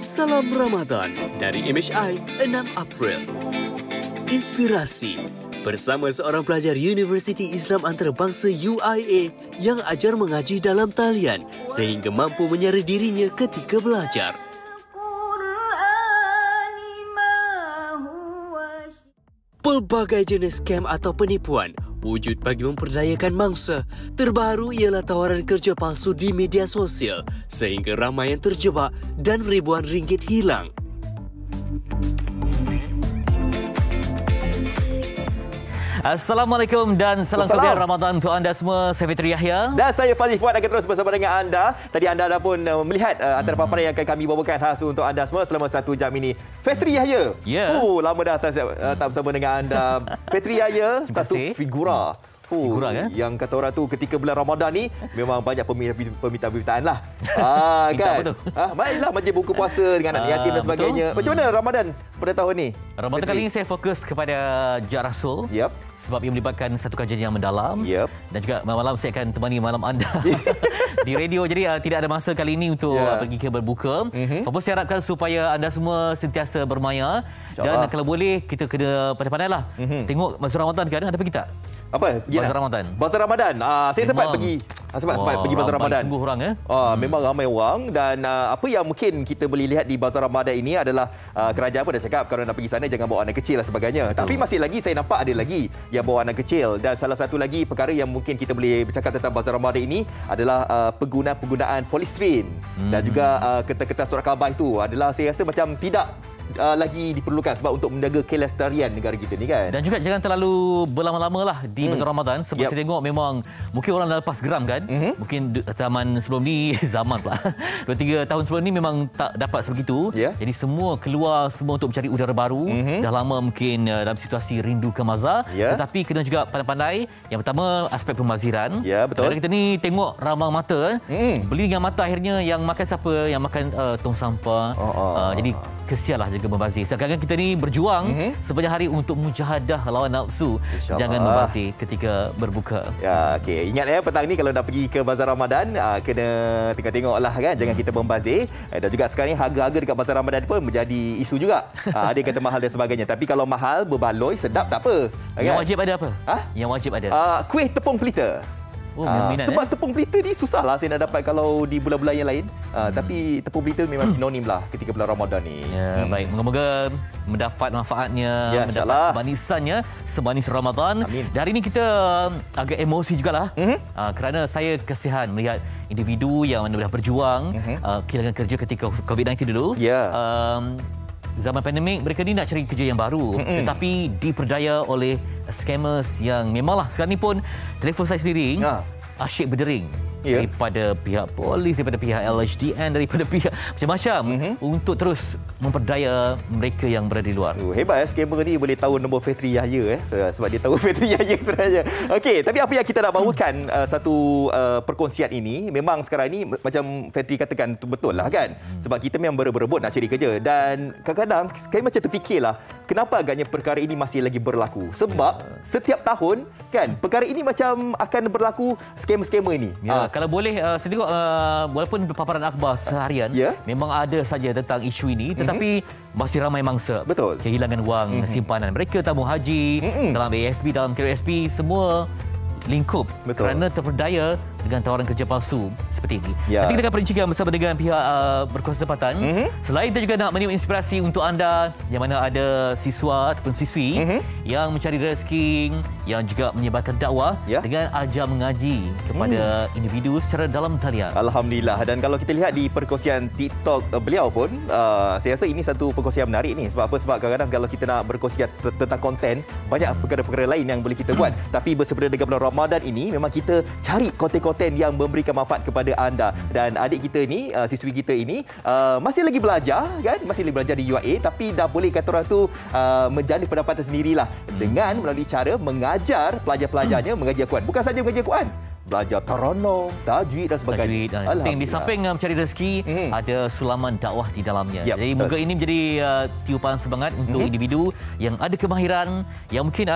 Salam Ramadan dari MHI 6 April. Inspirasi bersama seorang pelajar Universiti Islam Antarabangsa UIA yang ajar mengaji dalam talian sehingga mampu menyara dirinya ketika belajar. Pelbagai jenis scam atau penipuan wujud bagi memperdayakan mangsa. Terbaru ialah tawaran kerja palsu di media sosial sehingga ramai yang terjebak dan ribuan ringgit hilang. Assalamualaikum dan salam kebahagiaan Ramadan untuk anda semua. Saya Fitri Yahya. Dan saya Fazli Fuad akan terus bersama dengan anda. Tadi anda dah pun melihat antara paparan yang akan kami bawakan khas untuk anda semua selama 1 jam ini. Fitri Yahya. Ya. Lama dah tak bersama dengan anda. Fitri Yahya, satu figura. Figura kan? Yang kata orang tu ketika bulan Ramadan ni memang banyak permintaan lah. Kan? Mainlah majlis buku puasa dengan anak yatim dan sebagainya. Macam mana Ramadan pada tahun ni? Ramadan kali ini saya fokus kepada Jad Rasul. Sebab ia melibatkan satu kajian yang mendalam. Dan juga malam saya akan temani malam anda di radio. Jadi tidak ada masa kali ini untuk pergi ke berbuka. Fokus saya harapkan supaya anda semua sentiasa bermaya. Dan kalau boleh kita kena pandai-pandai lah. Tengok masa Ramadan kan ada pergi tak? Apa? Bazar Ramadan. Bazar Ramadan. Saya sempat pergi. Sempat pergi Bazar Ramadan. Sungguh orang memang ramai orang dan apa yang mungkin kita boleh lihat di Bazar Ramadan ini adalah kerajaan pun dah cakap kalau nak pergi sana jangan bawa anak kecil dan sebagainya. Tapi masih lagi saya nampak ada lagi yang bawa anak kecil dan salah satu lagi perkara yang mungkin kita boleh bercakap tentang Bazar Ramadan ini adalah penggunaan polistrin dan juga kertas-kertas surat khabar itu adalah saya rasa macam tidak lagi diperlukan sebab untuk menjaga kelestarian negara kita ni kan. Dan juga jangan terlalu berlama-lama lah di Bazar Ramadan sebab saya tengok memang mungkin orang dah lepas geram kan. Mungkin zaman sebelum ni zaman pula 2-3 tahun sebelum ni memang tak dapat sebegitu. Jadi semua keluar semua untuk mencari udara baru. Dah lama mungkin dalam situasi rindu ke mazar. Tetapi kena juga pandai-pandai. Yang pertama aspek pemaziran. Betul. Kalau kita ni tengok ramang mata beli dengan mata akhirnya yang makan siapa? Yang makan tong sampah. Jadi kesianlah jaga membazir. Sekarang kita ni berjuang sepanjang hari untuk mujahadah lawan nafsu. Jangan membazir ketika berbuka. Okey. Ingat petang ni kalau nak pergi ke Bazar Ramadan kena tengok-tengoklah kan, jangan kita membazir. Dan juga sekarang ni harga-harga dekat Bazar Ramadan pun menjadi isu juga. Ada yang kata mahal dan sebagainya. Tapi kalau mahal, berbaloi, sedap tak apa. Yang wajib ada apa? Yang wajib ada. Kuih tepung pelita. Sebab tepung pelita ni susahlah saya nak dapat kalau di bulan-bulan yang lain. Tapi tepung pelita memang sinonim lah ketika bulan Ramadan ni. Baik, moga-moga mendapat manfaatnya, mendapat manisannya semanis Ramadan. Dan hari ini kita agak emosi jugalah. Kerana saya kesian melihat individu yang mana dah berjuang kehilangan kerja ketika COVID-19 dulu. Zaman pandemik mereka ni nak cari kerja yang baru tetapi diperdaya oleh scammers yang memanglah sekarang ni pun telefon saya sendiri asyik berdering daripada pihak polis, daripada pihak LHDN, daripada pihak macam-macam untuk terus memperdaya mereka yang berada di luar. Hebat scammer ni boleh tahu nombor Fitri Yahya sebab dia tahu Fitri Yahya sebenarnya. Okey, tapi apa yang kita nak bawakan satu perkongsian ini memang sekarang ni macam Fitri katakan betul lah kan. Sebab kita memang berebut nak cari kerja dan kadang-kadang saya macam terfikirlah kenapa agaknya perkara ini masih lagi berlaku. Sebab setiap tahun kan perkara ini macam akan berlaku scammer-scammer ini. Kalau boleh saya tengok walaupun paparan akhbar seharian memang ada saja tentang isu ini tetapi masih ramai mangsa kehilangan wang simpanan mereka, tabung haji dalam ASB, dalam KSB, semua lingkup kerana terperdaya dengan tawaran kerja palsu seperti ini. Nanti kita akan perincikan bersama dengan pihak berkuasa tempatan. Selain itu juga nak meniup inspirasi untuk anda yang mana ada siswa ataupun siswi yang mencari rezeki, yang juga menyebarkan dakwah dengan ajar mengaji kepada individu secara dalam talian. Alhamdulillah. Dan kalau kita lihat di perkongsian TikTok beliau pun saya rasa ini satu perkongsian menarik ni. Sebab apa? Sebab kadang-kadang kalau kita nak berkongsi tentang konten banyak perkara-perkara lain yang boleh kita buat. Tapi bersempena dengan bulan Ramadan ini memang kita cari konten-konten yang memberikan manfaat kepada anda. Dan adik kita ni, siswi kita ini masih lagi belajar kan, masih lagi belajar di UIA tapi dah boleh kata orang tu menjana pendapatan sendirilah dengan melalui cara mengajar pelajar-pelajarnya mengaji Al-Quran. Bukan saja mengaji Al-Quran, belajar taranum, tajwid dan sebagainya. Di samping mencari rezeki, ada sulaman dakwah di dalamnya. Jadi moga ini menjadi tiupan semangat untuk individu yang ada kemahiran, yang mungkin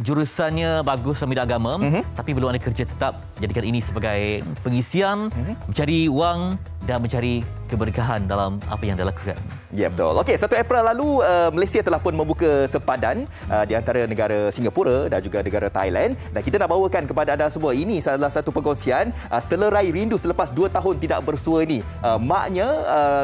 jurusannya bagus dalam bidang agama, tapi belum ada kerja tetap. Jadikan ini sebagai pengisian, mencari wang dan mencari keberkahan dalam apa yang dia lakukan. Ya, betul. Okey, 1 April lalu Malaysia telah pun membuka sempadan di antara negara Singapura dan juga negara Thailand, dan kita nak bawakan kepada anda semua ini salah satu perkongsian telerai rindu selepas 2 tahun tidak bersua ni. Maknya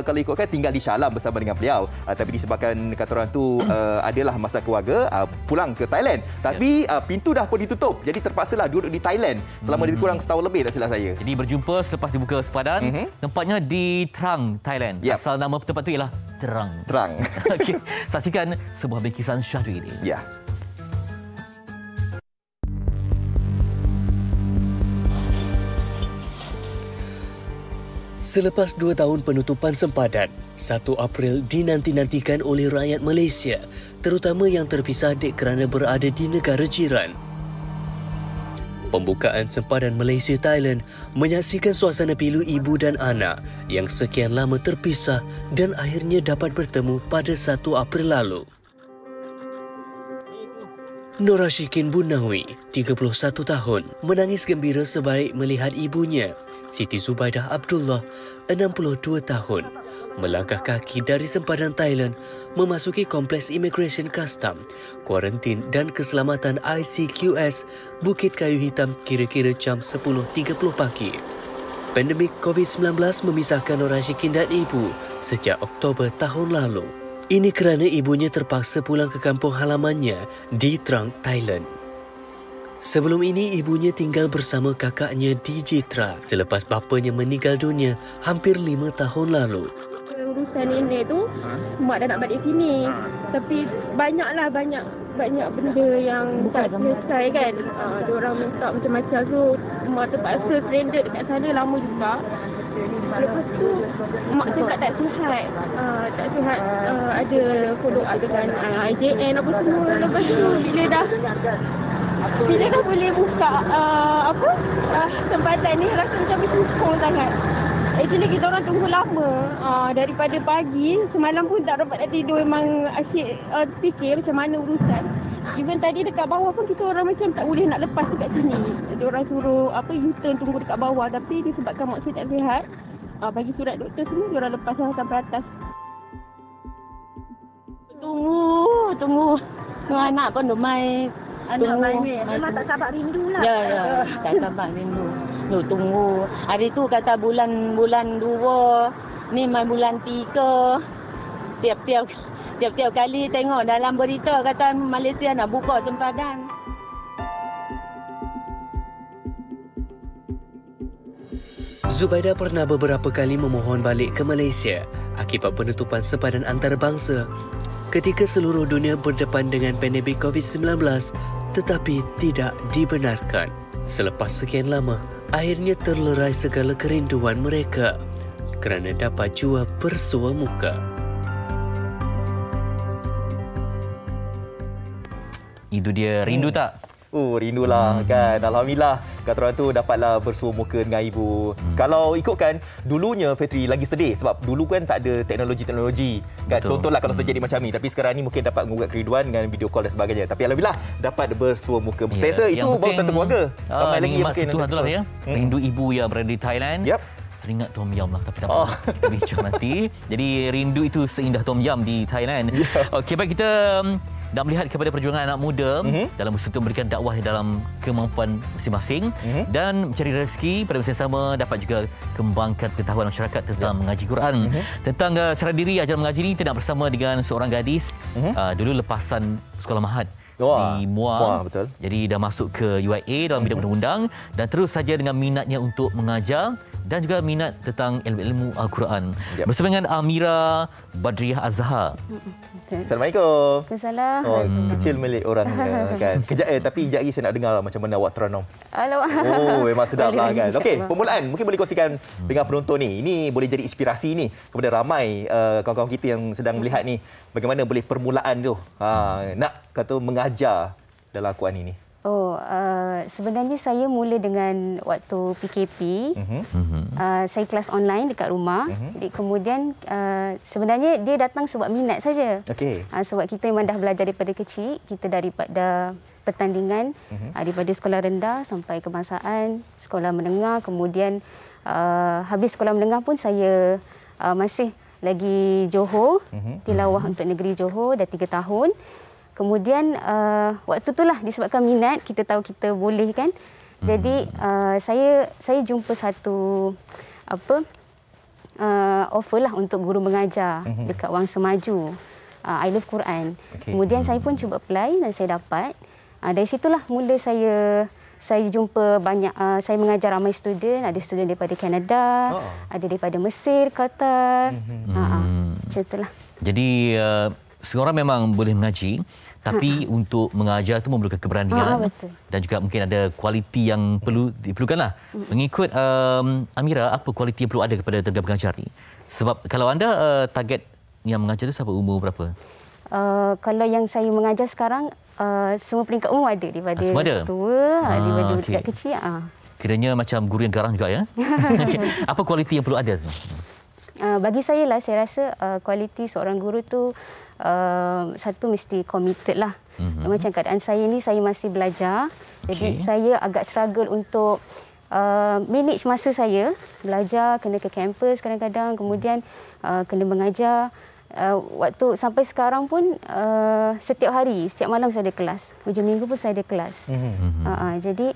kalau ikutkan tinggal di Shah Alam bersama dengan beliau, tapi disebabkan kata orang tu adalah masa keluarga pulang ke Thailand, tapi pintu dah pun ditutup, jadi terpaksalah duduk di Thailand selama lebih kurang setahun lebih, tak silap saya. Jadi berjumpa selepas dibuka sempadan, tempatnya di Trang, Thailand. Asal nama tempat tu ialah Terang. Okey, saksikan sebuah bingkisan syahdu ini. Ya. Selepas 2 tahun penutupan sempadan, 1 April dinanti-nantikan oleh rakyat Malaysia, terutama yang terpisah dek kerana berada di negara jiran. Pembukaan sempadan Malaysia-Thailand menyaksikan suasana pilu ibu dan anak yang sekian lama terpisah dan akhirnya dapat bertemu pada 1 April lalu. Nora Shikin Bunawi, 31 tahun, menangis gembira sebaik melihat ibunya, Siti Zubaidah Abdullah, 62 tahun, melangkah kaki dari sempadan Thailand memasuki Kompleks Immigration Custom, Kuarantin dan Keselamatan ICQS Bukit Kayu Hitam kira-kira jam 10.30 pagi. Pandemik COVID-19 memisahkan Nora Shikin dan ibu sejak Oktober tahun lalu. Ini kerana ibunya terpaksa pulang ke kampung halamannya di Trang, Thailand. Sebelum ini, ibunya tinggal bersama kakaknya di Jitra selepas bapanya meninggal dunia hampir 5 tahun lalu. Urusan ini tu, mak dah nak balik sini. Tapi banyak benda yang tak selesai kan. Diorang minta macam-macam tu, mak terpaksa stranded dekat sana lama juga. Lepas tu, mak cakap tak sihat. Ada follow up dengan IJN apa semua. Lepas tu, bila dah boleh buka tempatan ni, rasa macam bersyukur sangat. Actually kita orang tunggu lama daripada pagi, semalam pun tak dapat nak tidur, memang asyik fikir macam mana urusan. Even tadi dekat bawah pun kita orang macam tak boleh nak lepas dekat sini. Dia orang suruh U-turn tunggu dekat bawah, tapi disebabkan mak saya tak sihat, bagi surat doktor semua dia orang lepas sampai atas. Tunggu anak pun main. Anak main ni memang tak sabar rindu lah. Ya, tak sabar rindu. Tunggu. Hari tu kata bulan 2, ni main bulan 3. Tiap-tiap kali tengok dalam berita kata Malaysia nak buka sempadan. Zubaidah pernah beberapa kali memohon balik ke Malaysia akibat penutupan sempadan antarabangsa ketika seluruh dunia berdepan dengan pandemik COVID-19, tetapi tidak dibenarkan. Selepas sekian lama, akhirnya terlerai segala kerinduan mereka kerana dapat jua bersua muka. Itu dia, rindu tak? Rindulah kan. Alhamdulillah kata orang tu dapatlah bersua muka dengan ibu. Kalau ikutkan dulunya, Fitri, lagi sedih sebab dulu kan tak ada teknologi kan. Contohlah kalau terjadi macam ni, tapi sekarang ni mungkin dapat mengugat kerinduan dengan video call dan sebagainya. Tapi alhamdulillah dapat bersua muka. Saya rasa itu baru satu keluarga. Ramai lagi mungkin itulah ya. Rindu ibu yang berada di Thailand. Teringat Tom Yum lah, tapi tak apa. Kita bincang nanti. Jadi rindu itu seindah Tom Yum di Thailand. Okey, baik, kita dan melihat kepada perjuangan anak muda dalam bersatu memberikan dakwah dalam kemampuan masing-masing dan mencari rezeki, pada masa yang sama dapat juga kembangkan pengetahuan masyarakat tentang mengaji Quran. Tentang serah diri ajar mengaji ini, kita nak bersama dengan seorang gadis dulu lepasan sekolah Mahat di Muar. Betul. Jadi dah masuk ke UIA dalam bidang undang-undang dan terus saja dengan minatnya untuk mengajar dan juga minat tentang ilmu Al-Quran. Bersama dengan Amira Badriah Azhar. Assalamualaikum. Assalamualaikum. Kecil milik orang kan. Tapi kejap lagi saya nak dengar macam mana awak terenung. Memang sedap lah kan. Okey, permulaan mungkin boleh kongsikan dengan penonton ni. Ini boleh jadi inspirasi ni kepada ramai kawan-kawan kita yang sedang melihat ni. Bagaimana boleh permulaan tu nak kata mengajar dalam Al-Quran ini. Sebenarnya saya mula dengan waktu PKP. Saya kelas online dekat rumah. Jadi kemudian sebenarnya dia datang sebab minat saja. Sebab kita memang dah belajar daripada kecil. Kita daripada pertandingan daripada sekolah rendah sampai kebangsaan, sekolah menengah, kemudian habis sekolah menengah pun saya masih lagi Johor, tilawah untuk negeri Johor dah 3 tahun. Kemudian waktu itulah disebabkan minat, kita tahu kita boleh kan. Jadi saya jumpa satu offer lah untuk guru mengajar dekat Wangsa Maju. I Love Quran. Kemudian saya pun cuba apply dan saya dapat. Dari situlah mula saya jumpa banyak, saya mengajar ramai student. Ada student daripada Kanada, ada daripada Mesir, Qatar. Macam itulah. Jadi seorang memang boleh mengaji, tapi untuk mengajar itu memerlukan keberanian dan juga mungkin ada kualiti yang perlu diperlukanlah. Mengikut Amira, apa kualiti yang perlu ada kepada tenaga pengajar ni? Sebab kalau anda target yang mengajar itu siapa, umur berapa? Kalau yang saya mengajar sekarang, semua peringkat umur ada, daripada tua, daripada budak kecil. Kiranya macam guru yang garang juga ya. Apa kualiti yang perlu ada? Bagi saya lah, saya rasa kualiti seorang guru tu satu mesti committed lah. Macam keadaan saya ni, saya masih belajar. Jadi saya agak struggle untuk manage masa saya. Belajar, kena ke kampus kadang-kadang, kemudian kena mengajar. Waktu sampai sekarang pun setiap hari, setiap malam saya ada kelas. Hujung minggu pun saya ada kelas. Jadi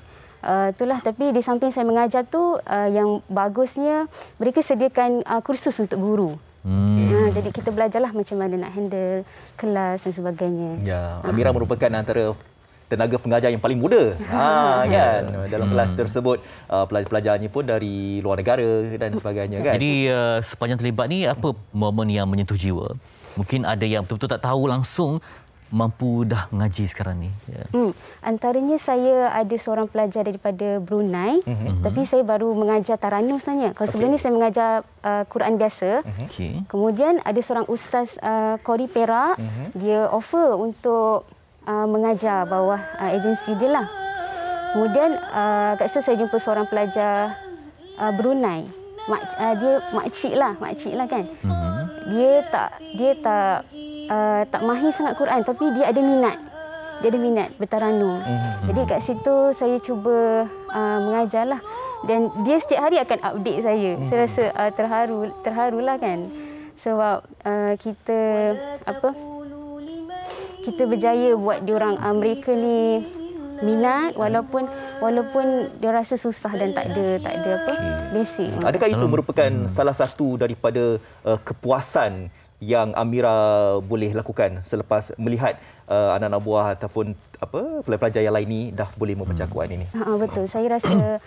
itulah, tapi di samping saya mengajar tu, yang bagusnya mereka sediakan kursus untuk guru. Jadi kita belajarlah macam mana nak handle kelas dan sebagainya. Ya, Amira merupakan antara tenaga pengajar yang paling muda kan dalam kelas tersebut. Pelajar-pelajarnya pun dari luar negara dan sebagainya kan. Jadi sepanjang terlibat ni, apa momen yang menyentuh jiwa? Mungkin ada yang betul-betul tak tahu langsung mampu dah mengaji sekarang ni. Antaranya saya ada seorang pelajar daripada Brunei, tapi saya baru mengajar Taranum sebenarnya. Kalau sebelum ni saya mengajar Quran biasa. Kemudian ada seorang ustaz Qori Perak, dia offer untuk mengajar bawah agensi dia lah. Kemudian kat situ saya jumpa seorang pelajar Brunei. Dia makcik lah kan. Dia tak mahir sangat Quran, tapi dia ada minat. Dia ada minat bertaranum. Jadi kat situ saya cuba mengajarlah, dan dia setiap hari akan update saya. Saya rasa terharulah kan. Sebab kita berjaya buat diorang, mereka ni minat walaupun dia rasa susah dan tak ada basic. Adakah itu merupakan salah satu daripada kepuasan yang Amira boleh lakukan selepas melihat anak-anak buah ataupun pelajar yang lain ni dah boleh membaca Quran ini? Betul. Saya rasa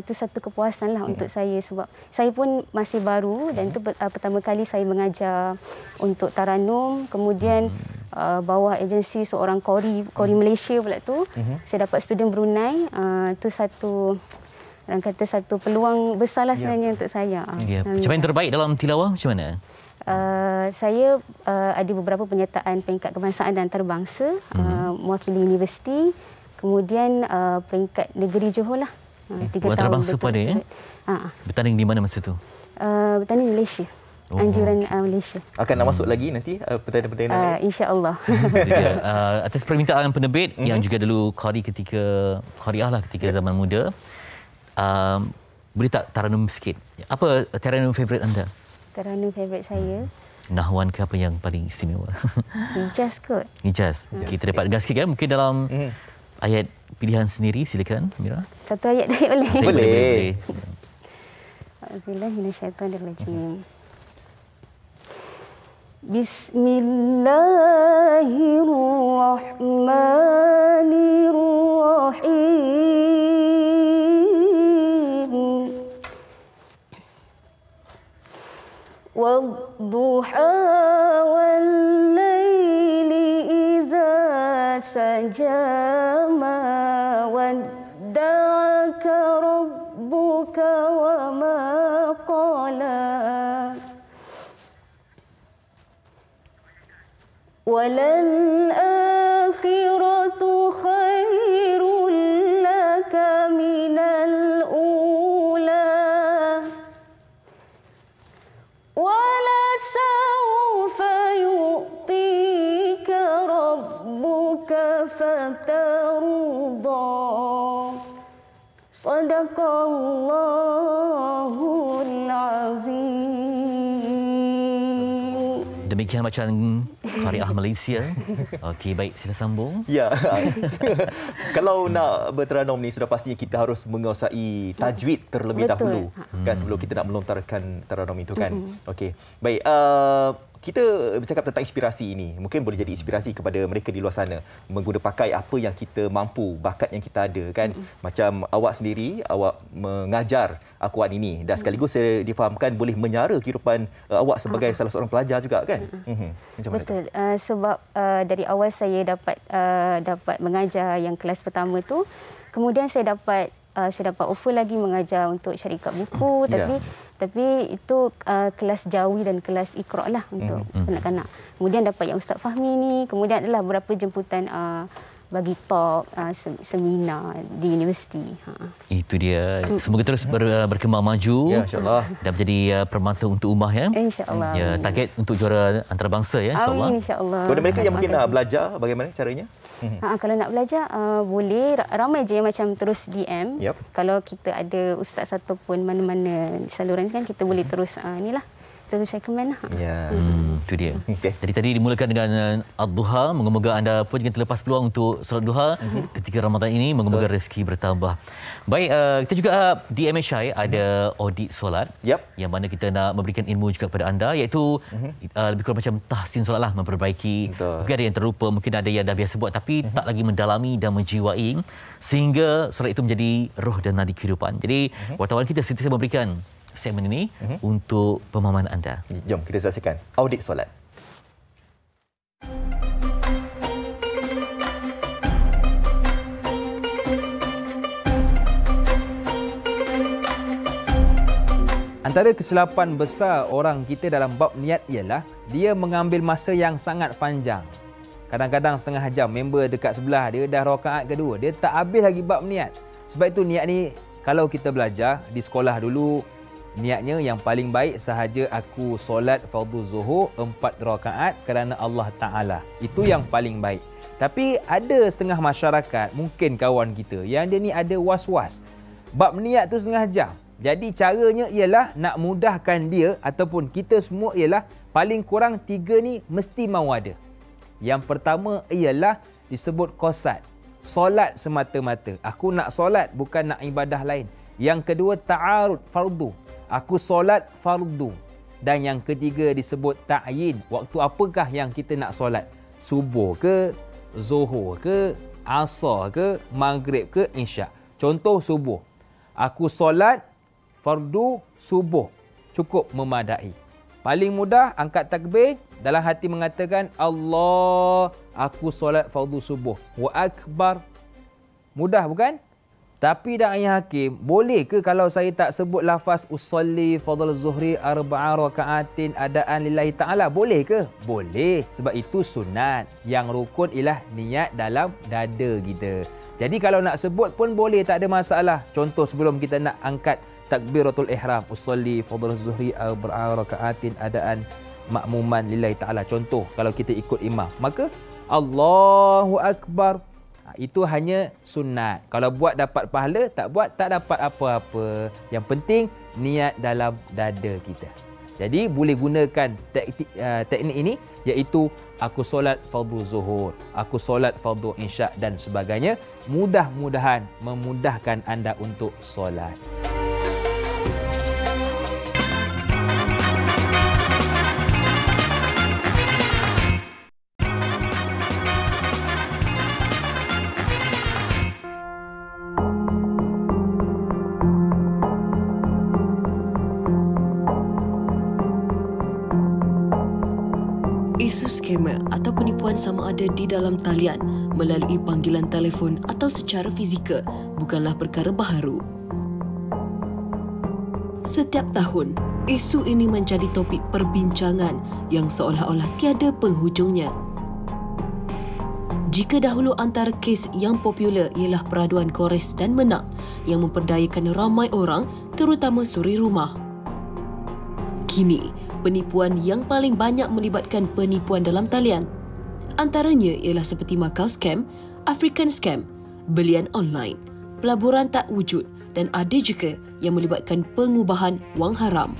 itu satu kepuasan lah untuk saya, sebab saya pun masih baru dan itu pertama kali saya mengajar untuk Taranum, kemudian bawah agensi seorang Qori Malaysia pula tu. Saya dapat student Brunei. Itu satu, orang kata satu peluang besar lah sebenarnya untuk saya. Pencapaian terbaik dalam tilawah macam mana? Saya ada beberapa penyertaan peringkat kebangsaan dan antarabangsa, mewakili universiti, kemudian peringkat negeri Johor lah. 3 tahun antarabangsa pun ada ya? Bertanding di mana masa tu? Bertanding di Malaysia. Anjuran Malaysia. Akan nak masuk lagi nanti pertandingan-pertandingan? InsyaAllah. Atas permintaan penerbit yang juga dulu Qariah lah ketika zaman muda, boleh tak taranum sikit? Apa taranum favourite anda? Taranum favourite saya? Nahwan ke apa yang paling istimewa? Hijaz kot. Hijaz. Kita dapat dengar sikit kan? Mungkin dalam ayat pilihan sendiri, silakan Amira. Satu ayat dah boleh? Boleh. Auzubillahiminasyaitanirrajim. Bismillahirrahmanirrahim. Wadduha wal-laili idza saja ma wadda'aka rabbuka wa ma qala. وَلَلْآخِرَةُ خَيْرٌ لَكَ مِنَ الْأُولَى وَلَسَوْفَ يُعْطِيكَ رَبُّكَ فَتَرْضَى. صدق الله العظيم. Demikian bacaan Qariah Malaysia. Okey, baik, sila sambung. Ya. Kalau nak berteranum ni sudah pastinya kita harus menguasai tajwid terlebih dahulu kan sebelum kita nak melontarkan teranum itu kan. Okey. Baik, kita bercakap tentang inspirasi ini. Mungkin boleh jadi inspirasi kepada mereka di luar sana mengguna pakai apa yang kita mampu, bakat yang kita ada kan. Macam awak sendiri, awak mengajar Al-Quran ini dan sekaligus saya difahamkan boleh menyara kehidupan awak sebagai salah seorang pelajar juga kan. Macam mana? Betul. Sebab dari awal saya dapat mengajar yang kelas pertama tu, kemudian saya dapat offer lagi mengajar untuk syarikat buku, tapi itu kelas Jawi dan kelas Iqra lah untuk kanak-kanak. Kemudian dapat yang Ustaz Fahmi ni, kemudian adalah beberapa jemputan bagi talk, seminar di universiti. Itu dia. Semoga terus berkembang maju. Ya, insya-Allah. Dan menjadi permata untuk ummah ya. Insya-Allah. Ya, target untuk juara antarabangsa ya, insya-Allah. Amin, insya-Allah. Kepada mereka yang mungkin nak belajar, bagaimana caranya? Kalau nak belajar, boleh. Ramai je yang macam terus DM. Kalau kita ada ustaz ataupun mana-mana saluran kan, kita boleh terus terus recommend lah. Ya. Itu dia. Jadi tadi dimulakan dengan Ad-Duha. Moga-moga anda pun jangan terlepas peluang untuk solat duha ketika Ramadan ini. Moga-moga rezeki bertambah. Baik, kita juga di MHI ada audit solat yang mana kita nak memberikan ilmu juga kepada anda, iaitu lebih kurang macam tahsin solat lah, memperbaiki. Mungkin ada yang terlupa, mungkin ada yang dah biasa buat tapi tak lagi mendalami dan menjiwai sehingga solat itu menjadi roh dan nadi kehidupan. Jadi wartawan kita sentiasa memberikan segmen ini untuk pemahaman anda. Jom kita saksikan audit solat. Antara kesilapan besar orang kita dalam bab niat ialah dia mengambil masa yang sangat panjang. Kadang-kadang setengah jam, member dekat sebelah dia dah rakaat kedua, dia tak habis lagi bab niat. Sebab itu niat ni kalau kita belajar di sekolah dulu, niatnya yang paling baik sahaja aku solat fardhu zuhur 4 rakaat kerana Allah Ta'ala. Itu yang paling baik. Tapi ada setengah masyarakat, mungkin kawan kita, yang dia ni ada was-was. Bab niat tu setengah jam. Jadi caranya ialah nak mudahkan dia ataupun kita semua ialah paling kurang 3 ni mesti mahu ada. Yang pertama ialah disebut qasad. Solat semata-mata. Aku nak solat, bukan nak ibadah lain. Yang kedua ta'arud, fardu. Aku solat fardu. Dan yang ketiga disebut ta'yin. Waktu apakah yang kita nak solat? Subuh ke, zuhur ke, asar ke, maghrib ke, isyak. Contoh subuh. Aku solat fardu subuh. Cukup memadai. Paling mudah angkat takbir, dalam hati mengatakan Allah, aku solat fardu subuh. Wa akbar. Mudah bukan? Tapi dah ayah hakim, boleh ke kalau saya tak sebut lafaz usolli fadl zuhri 4 rakaatin adaan lillahi ta'ala? Boleh ke? Boleh. Sebab itu sunat. Yang rukun ialah niat dalam dada kita. Jadi kalau nak sebut pun boleh, tak ada masalah. Contoh sebelum kita nak angkat takbiratul ihram, usolli fadl zuhri 4 rakaatin adaan makmuman lillahi ta'ala. Contoh kalau kita ikut imam, maka Allahu akbar. Itu hanya sunat. Kalau buat dapat pahala, tak buat tak dapat apa-apa. Yang penting niat dalam dada kita. Jadi boleh gunakan teknik ini, iaitu aku solat fardhu zuhur, aku solat fardhu isyak dan sebagainya. Mudah-mudahan memudahkan anda untuk solat. Isu skamer atau penipuan sama ada di dalam talian, melalui panggilan telefon atau secara fizikal bukanlah perkara baharu. Setiap tahun, isu ini menjadi topik perbincangan yang seolah-olah tiada penghujungnya. Jika dahulu antara kes yang popular ialah peraduan kores dan menak yang memperdayakan ramai orang, terutama suri rumah. Kini, penipuan yang paling banyak melibatkan penipuan dalam talian. Antaranya ialah seperti Macau Scam, African Scam, belian online, pelaburan tak wujud dan ada juga yang melibatkan pengubahan wang haram.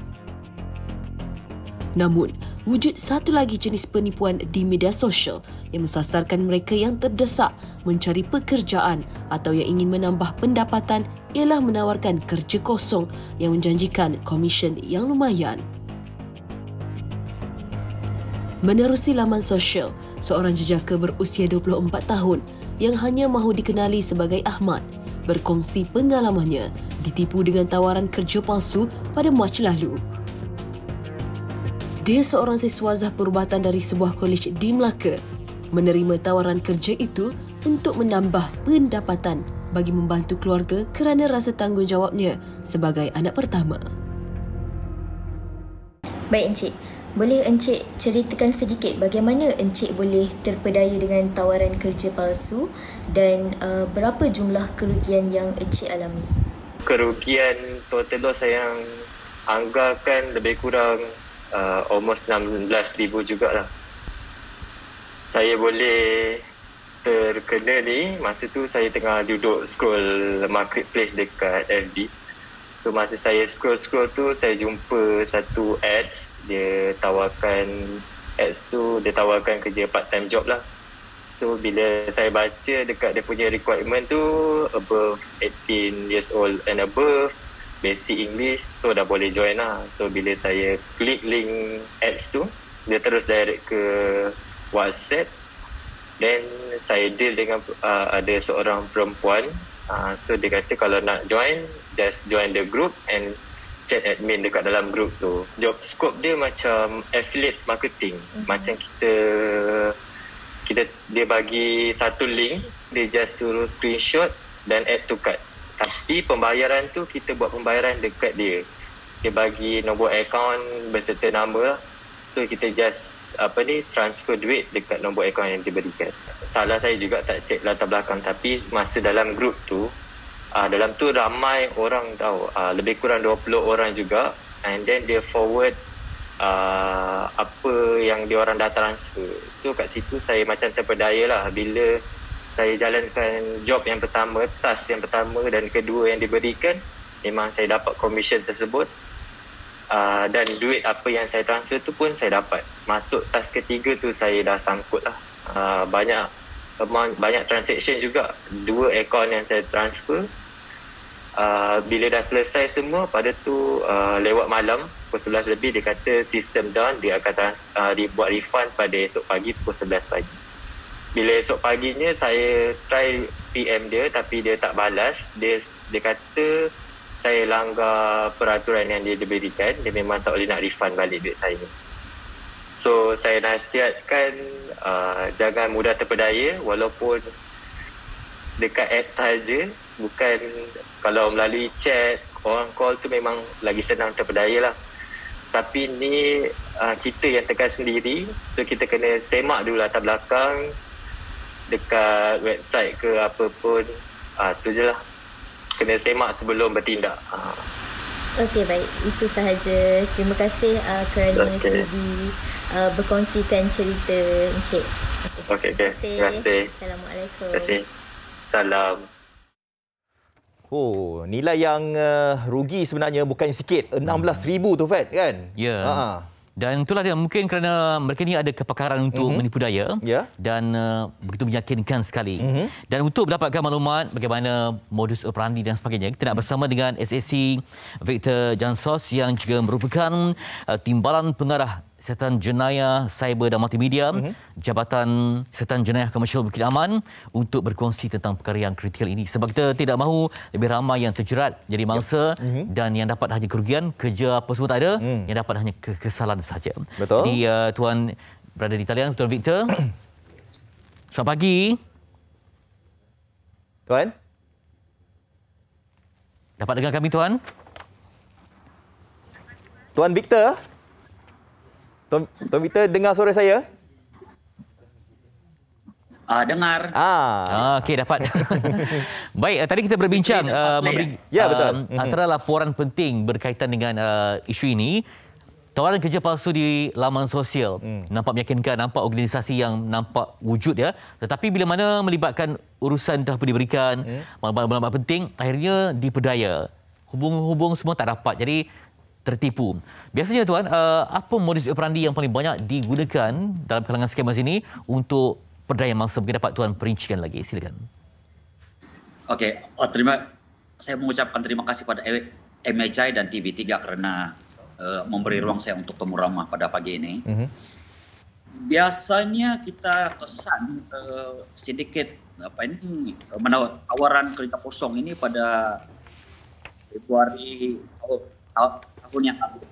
Namun, wujud satu lagi jenis penipuan di media sosial yang mensasarkan mereka yang terdesak mencari pekerjaan atau yang ingin menambah pendapatan ialah menawarkan kerja kosong yang menjanjikan komisen yang lumayan. Menerusi laman sosial, seorang jejaka berusia 24 tahun yang hanya mahu dikenali sebagai Ahmad berkongsi pengalamannya ditipu dengan tawaran kerja palsu pada Mac lalu. Dia seorang siswazah perubatan dari sebuah kolej di Melaka, menerima tawaran kerja itu untuk menambah pendapatan bagi membantu keluarga kerana rasa tanggungjawabnya sebagai anak pertama. Baik Encik, boleh Encik ceritakan sedikit bagaimana Encik boleh terpedaya dengan tawaran kerja palsu dan berapa jumlah kerugian yang Encik alami? Kerugian total loss saya yang anggarkan lebih kurang almost 16,000 jugalah. Saya boleh terkena ni masa tu saya tengah duduk scroll marketplace dekat FB. So masa saya scroll tu saya jumpa satu ads. Dia tawarkan kerja part time job lah. So bila saya baca dekat dia punya requirement tu above 18 years old and above, basic English, so dah boleh join lah. So bila saya klik link ads tu, dia terus direct ke WhatsApp. Then saya deal dengan ada seorang perempuan. So dia kata kalau nak join, just join the group and chat admin dekat dalam group tu. Job scope dia macam affiliate marketing. Macam dia bagi satu link, dia just suruh screenshot dan add to cart. Tapi pembayaran tu kita buat pembayaran dekat dia. Dia bagi nombor akaun berserta nama. So kita just transfer duit dekat nombor akaun yang diberikan. Salah saya juga tak cek latar belakang, tapi masa dalam group tu dalam tu ramai orang tahu, lebih kurang 20 orang juga, and then dia forward apa yang dia orang dah transfer. So kat situ saya macam terpedaya lah bila saya jalankan job yang pertama, task yang pertama dan kedua yang diberikan, memang saya dapat komisen tersebut, dan duit apa yang saya transfer tu pun saya dapat. Masuk task ketiga tu saya dah sangkut lah. Banyak transaction juga, 2 akaun yang saya transfer. Bila dah selesai semua, pada tu lewat malam pukul 11 lebih dia kata sistem down, dia akan buat refund pada esok pagi pukul 11 pagi. Bila esok paginya saya try PM dia tapi dia tak balas. Dia kata saya langgar peraturan yang dia diberikan, dia memang tak boleh nak refund balik duit saya. So saya nasihatkan jangan mudah terpedaya, walaupun dekat app sahaja, bukan kalau melalui chat, orang call tu memang lagi senang terpedaya lah. Tapi ni kita yang tekan sendiri, so kita kena semak dulu latar belakang dekat website ke apa pun. Tu je lah, kena semak sebelum bertindak. Okey, baik, itu sahaja. Terima kasih kerana sudi berkongsikan cerita Encik. Okey. Terima kasih. Assalamualaikum. Terima kasih. Salam. Oh, nilai yang rugi sebenarnya bukan sikit. 16,000 tu, Fat, kan? Ya. Dan itulah dia, mungkin kerana mereka ni ada kepakaran untuk menipu daya dan begitu meyakinkan sekali. Dan untuk mendapatkan maklumat bagaimana modus operandi dan sebagainya, kita nak bersama dengan SAC Victor Jansos yang juga merupakan Timbalan Pengarah Siasatan Jenayah Cyber dan Multimedia Jabatan Siasatan Jenayah Komersial Bukit Aman untuk berkongsi tentang perkara yang kritikal ini. Sebab kita tidak mahu lebih ramai yang terjerat jadi mangsa dan yang dapat hanya kerugian, kerja apa semua tak ada, yang dapat hanya kekesalan saja. Betul. Jadi Tuan berada di talian, Tuan Victor. Selamat pagi. Tuan? Dapat dengar kami, Tuan? Tuan Victor? Tuan Victor dengar suara saya? Dengar. Okey, dapat. Baik, tadi kita berbincang memberi betul. Antara laporan penting berkaitan dengan isu ini, tawaran kerja palsu di laman sosial. Nampak meyakinkan, nampak organisasi yang nampak wujud ya. Tetapi bila mana melibatkan urusan dah diberikan, maklumat penting, akhirnya dipedaya. Hubung-hubung semua tak dapat. Jadi tertipu. Biasanya tuan, apa modus operandi yang paling banyak digunakan dalam kalangan scammers ini untuk perdaya mangsa? Mungkin dapat tuan perincikan lagi, silakan. Okey, saya mengucapkan terima kasih pada MHI dan TV3 kerana memberi ruang saya untuk temu ramah pada pagi ini. Biasanya kita kesan sindiket tawaran kereta kosong ini pada Februari tahun yang lalu.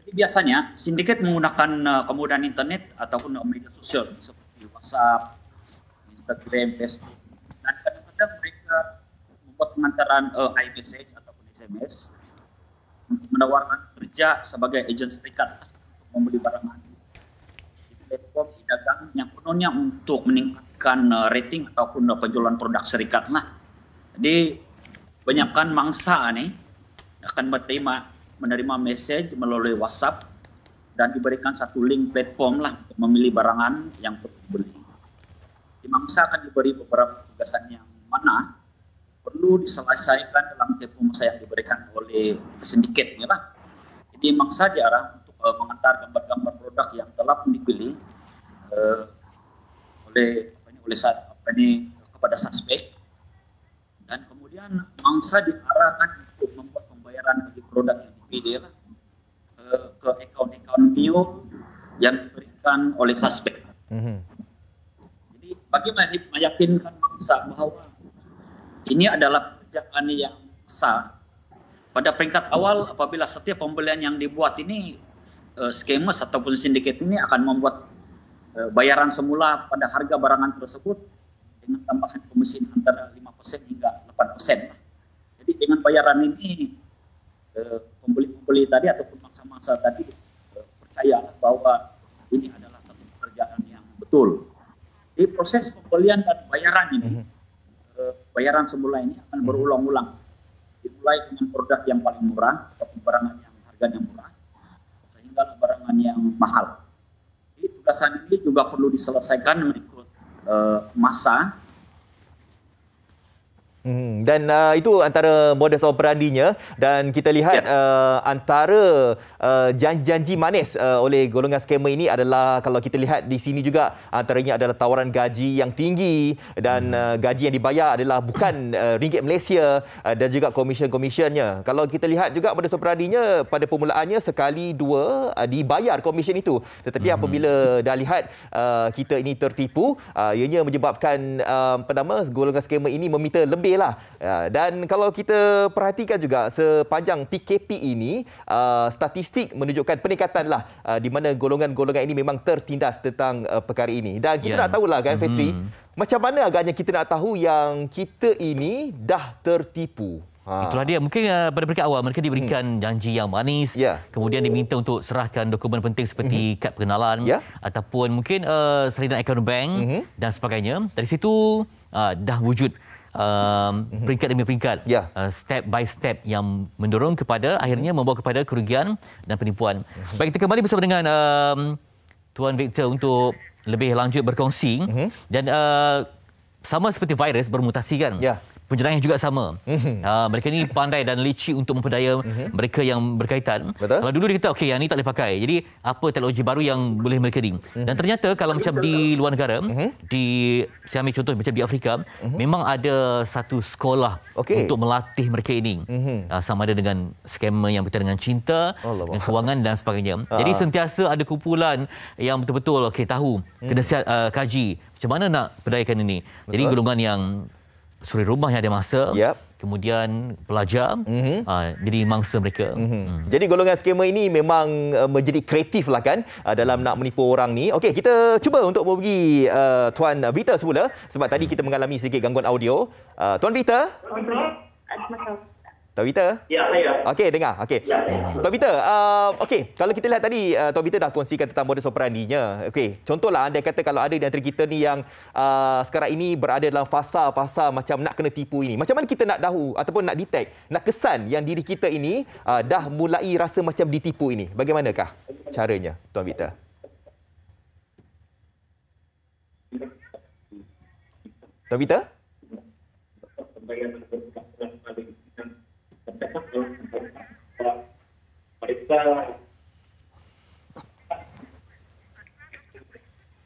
Jadi biasanya sindiket menggunakan kemudahan internet ataupun media sosial seperti WhatsApp, Instagram, Facebook, dan kadang-kadang mereka membuat pengantaran iMessage ataupun SMS menawarkan kerja sebagai agen serikat untuk membeli barang di platform dagang yang penuhnya untuk meningkatkan rating ataupun penjualan produk serikat lah. Jadi banyakkan mangsa ni akan menerima message melalui WhatsApp dan diberikan satu link platform lah untuk memilih barangan yang perlu dibeli. Di mangsa akan diberi beberapa tugasan yang mana perlu diselesaikan dalam tempoh masa yang diberikan oleh sindiket ni lah. Jadi mangsa diarah untuk mengantar gambar-gambar produk yang telah pun dipilih kepada suspek, dan kemudian mangsa diarahkan untuk membuat pembayaran bagi produk yang dipilih ke akaun-akaun Mio yang diberikan oleh suspek. Jadi bagi meyakinkan mangsa bahawa ini adalah kerjaan yang sah, pada peringkat awal apabila setiap pembelian yang dibuat ini scammers ataupun sindiket ini akan membuat bayaran semula pada harga barangan tersebut dengan tambahan komisi antara 5% hingga 8%. Jadi dengan bayaran ini pembeli-pembeli tadi ataupun mangsa-mangsa tadi percaya bahwa ini adalah satu pekerjaan yang betul. Di proses pembelian dan bayaran ini, bayaran semula ini akan berulang-ulang. Dimulai dengan produk yang paling murah ataupun barangan yang harganya murah sehingga barangan yang mahal. Jadi tugasan ini juga perlu diselesaikan mengikut masa. Dan itu antara modus operandinya, dan kita lihat antara janji-janji manis oleh golongan scammer ini adalah, kalau kita lihat di sini juga antaranya adalah tawaran gaji yang tinggi, dan gaji yang dibayar adalah bukan ringgit Malaysia, dan juga komisen-komisionnya. Kalau kita lihat juga modus operandinya pada permulaannya sekali dua dibayar komisen itu, tetapi apabila dah lihat kita ini tertipu, ianya menyebabkan golongan scammer ini meminta lebih lah. Dan kalau kita perhatikan juga sepanjang PKP ini, statistik menunjukkan peningkatan lah di mana golongan-golongan ini memang tertindas tentang perkara ini. Dan kita nak tahulah kan, Fetri, macam mana agaknya kita nak tahu yang kita ini dah tertipu? Itulah dia. Mungkin pada peringkat awal mereka diberikan janji yang manis, kemudian diminta untuk serahkan dokumen penting seperti kad pengenalan ataupun mungkin salinan akaun bank dan sebagainya. Dari situ dah wujud peringkat demi peringkat, step by step yang mendorong kepada akhirnya membawa kepada kerugian dan penipuan. Baik, kita kembali bersama dengan Tuan Victor untuk lebih lanjut berkongsi. Dan sama seperti virus bermutasi kan, penjenayah juga sama. Mereka ni pandai dan licik untuk memperdaya mereka yang berkaitan. Kalau dulu dia kata okey, yang ni tak boleh pakai, jadi apa teknologi baru yang boleh mereka ni. Dan ternyata kalau macam di luar negara, saya ambil contoh macam di Afrika, memang ada satu sekolah untuk melatih mereka ini, sama ada dengan skema yang berkaitan dengan cinta, dengan kewangan dan sebagainya. Jadi sentiasa ada kumpulan yang betul-betul tahu, kena kaji macam mana nak perdayakan ini. Jadi golongan yang suri rumah yang ada masa, kemudian pelajar, jadi mangsa mereka. Jadi golongan skema ini memang menjadi kreatif lah kan dalam nak menipu orang ni. Okey, kita cuba untuk bagi Tuan Victor semula, sebab tadi kita mengalami sedikit gangguan audio. Tuan Victor? Tuan Victor? Ya, saya. Okey, dengar. Okey. Tuan Victor, okey, kalau kita lihat tadi Tuan Victor dah kongsikan tentang modus operandinya. Okey, contohlah anda kata kalau ada di antara kita ni yang sekarang ini berada dalam fasa-fasa macam nak kena tipu ini. Macam mana kita nak tahu ataupun nak detect, nak kesan yang diri kita ini dah mulai rasa macam ditipu ini? Bagaimanakah caranya, Tuan Victor? Tuan Victor?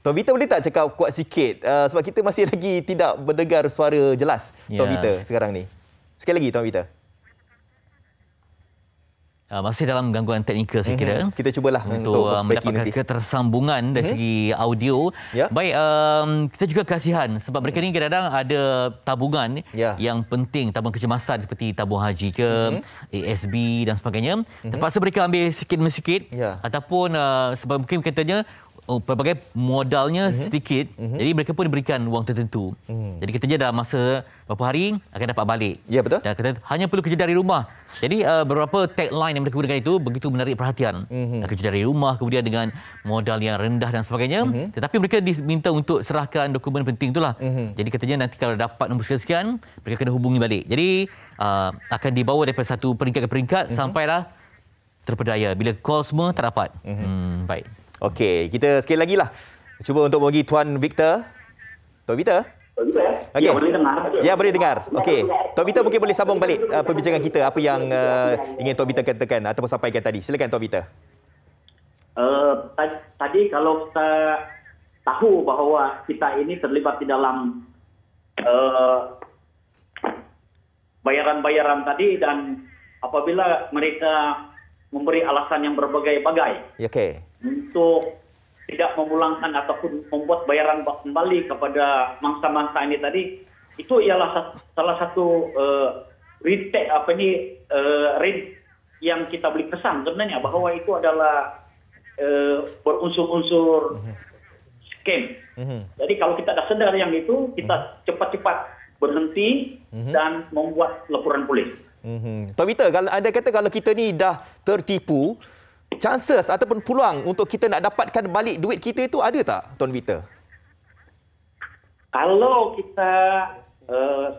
Tuan Vita boleh tak cakap kuat sikit? Sebab kita masih lagi tidak mendengar suara jelas Tuan Vita sekarang ni. Sekali lagi Tuan Vita. Masih dalam gangguan teknikal saya kira. Kita cubalah untuk mendapatkan ketersambungan dari segi audio. Baik, kita juga kasihan sebab mereka ni kadang-kadang ada tabungan yang penting, tabungan kecemasan seperti tabung haji ke, ASB dan sebagainya. Terpaksa mereka ambil sikit demi sikit ataupun sebab mungkin katanya pelbagai modalnya sedikit, jadi mereka pun diberikan wang tertentu. Jadi katanya dalam masa beberapa hari akan dapat balik. Ya, betul. Dan kata hanya perlu kerja dari rumah. Jadi beberapa tagline yang mereka gunakan itu begitu menarik perhatian. Kerja dari rumah, kemudian dengan modal yang rendah dan sebagainya. Tetapi mereka diminta untuk serahkan dokumen penting itulah. Jadi katanya nanti kalau dapat nombor sekian, mereka kena hubungi balik. Jadi akan dibawa daripada satu peringkat ke peringkat sampailah terpedaya bila call semua tak dapat. Baik. Okey, kita sekali lagi lah cuba untuk bagi Tuan Victor. Tuan Victor? Okay. Ya, boleh dengar. Ya, boleh dengar. Okey. Tuan Victor mungkin boleh sambung balik perbincangan kita, apa yang ingin Tuan Victor katakan ataupun sampaikan tadi. Silakan Tuan Victor. Tadi kalau kita tahu bahawa kita ini terlibat di dalam bayaran-bayaran tadi, dan apabila mereka memberi alasan yang berbagai-bagai untuk tidak memulangkan ataupun membuat bayaran kembali kepada mangsa-mangsa ini tadi, itu ialah salah satu retake yang kita beri kesan sebenarnya bahwa itu adalah berunsur-unsur scam. Jadi kalau kita dah sedar yang itu, kita cepat-cepat berhenti dan membuat laporan polis. Tuan Victor, kalau anda kata kalau kita ni dah tertipu, chances ataupun peluang untuk kita nak dapatkan balik duit kita itu ada tak, Tuan Victor? Kalau kita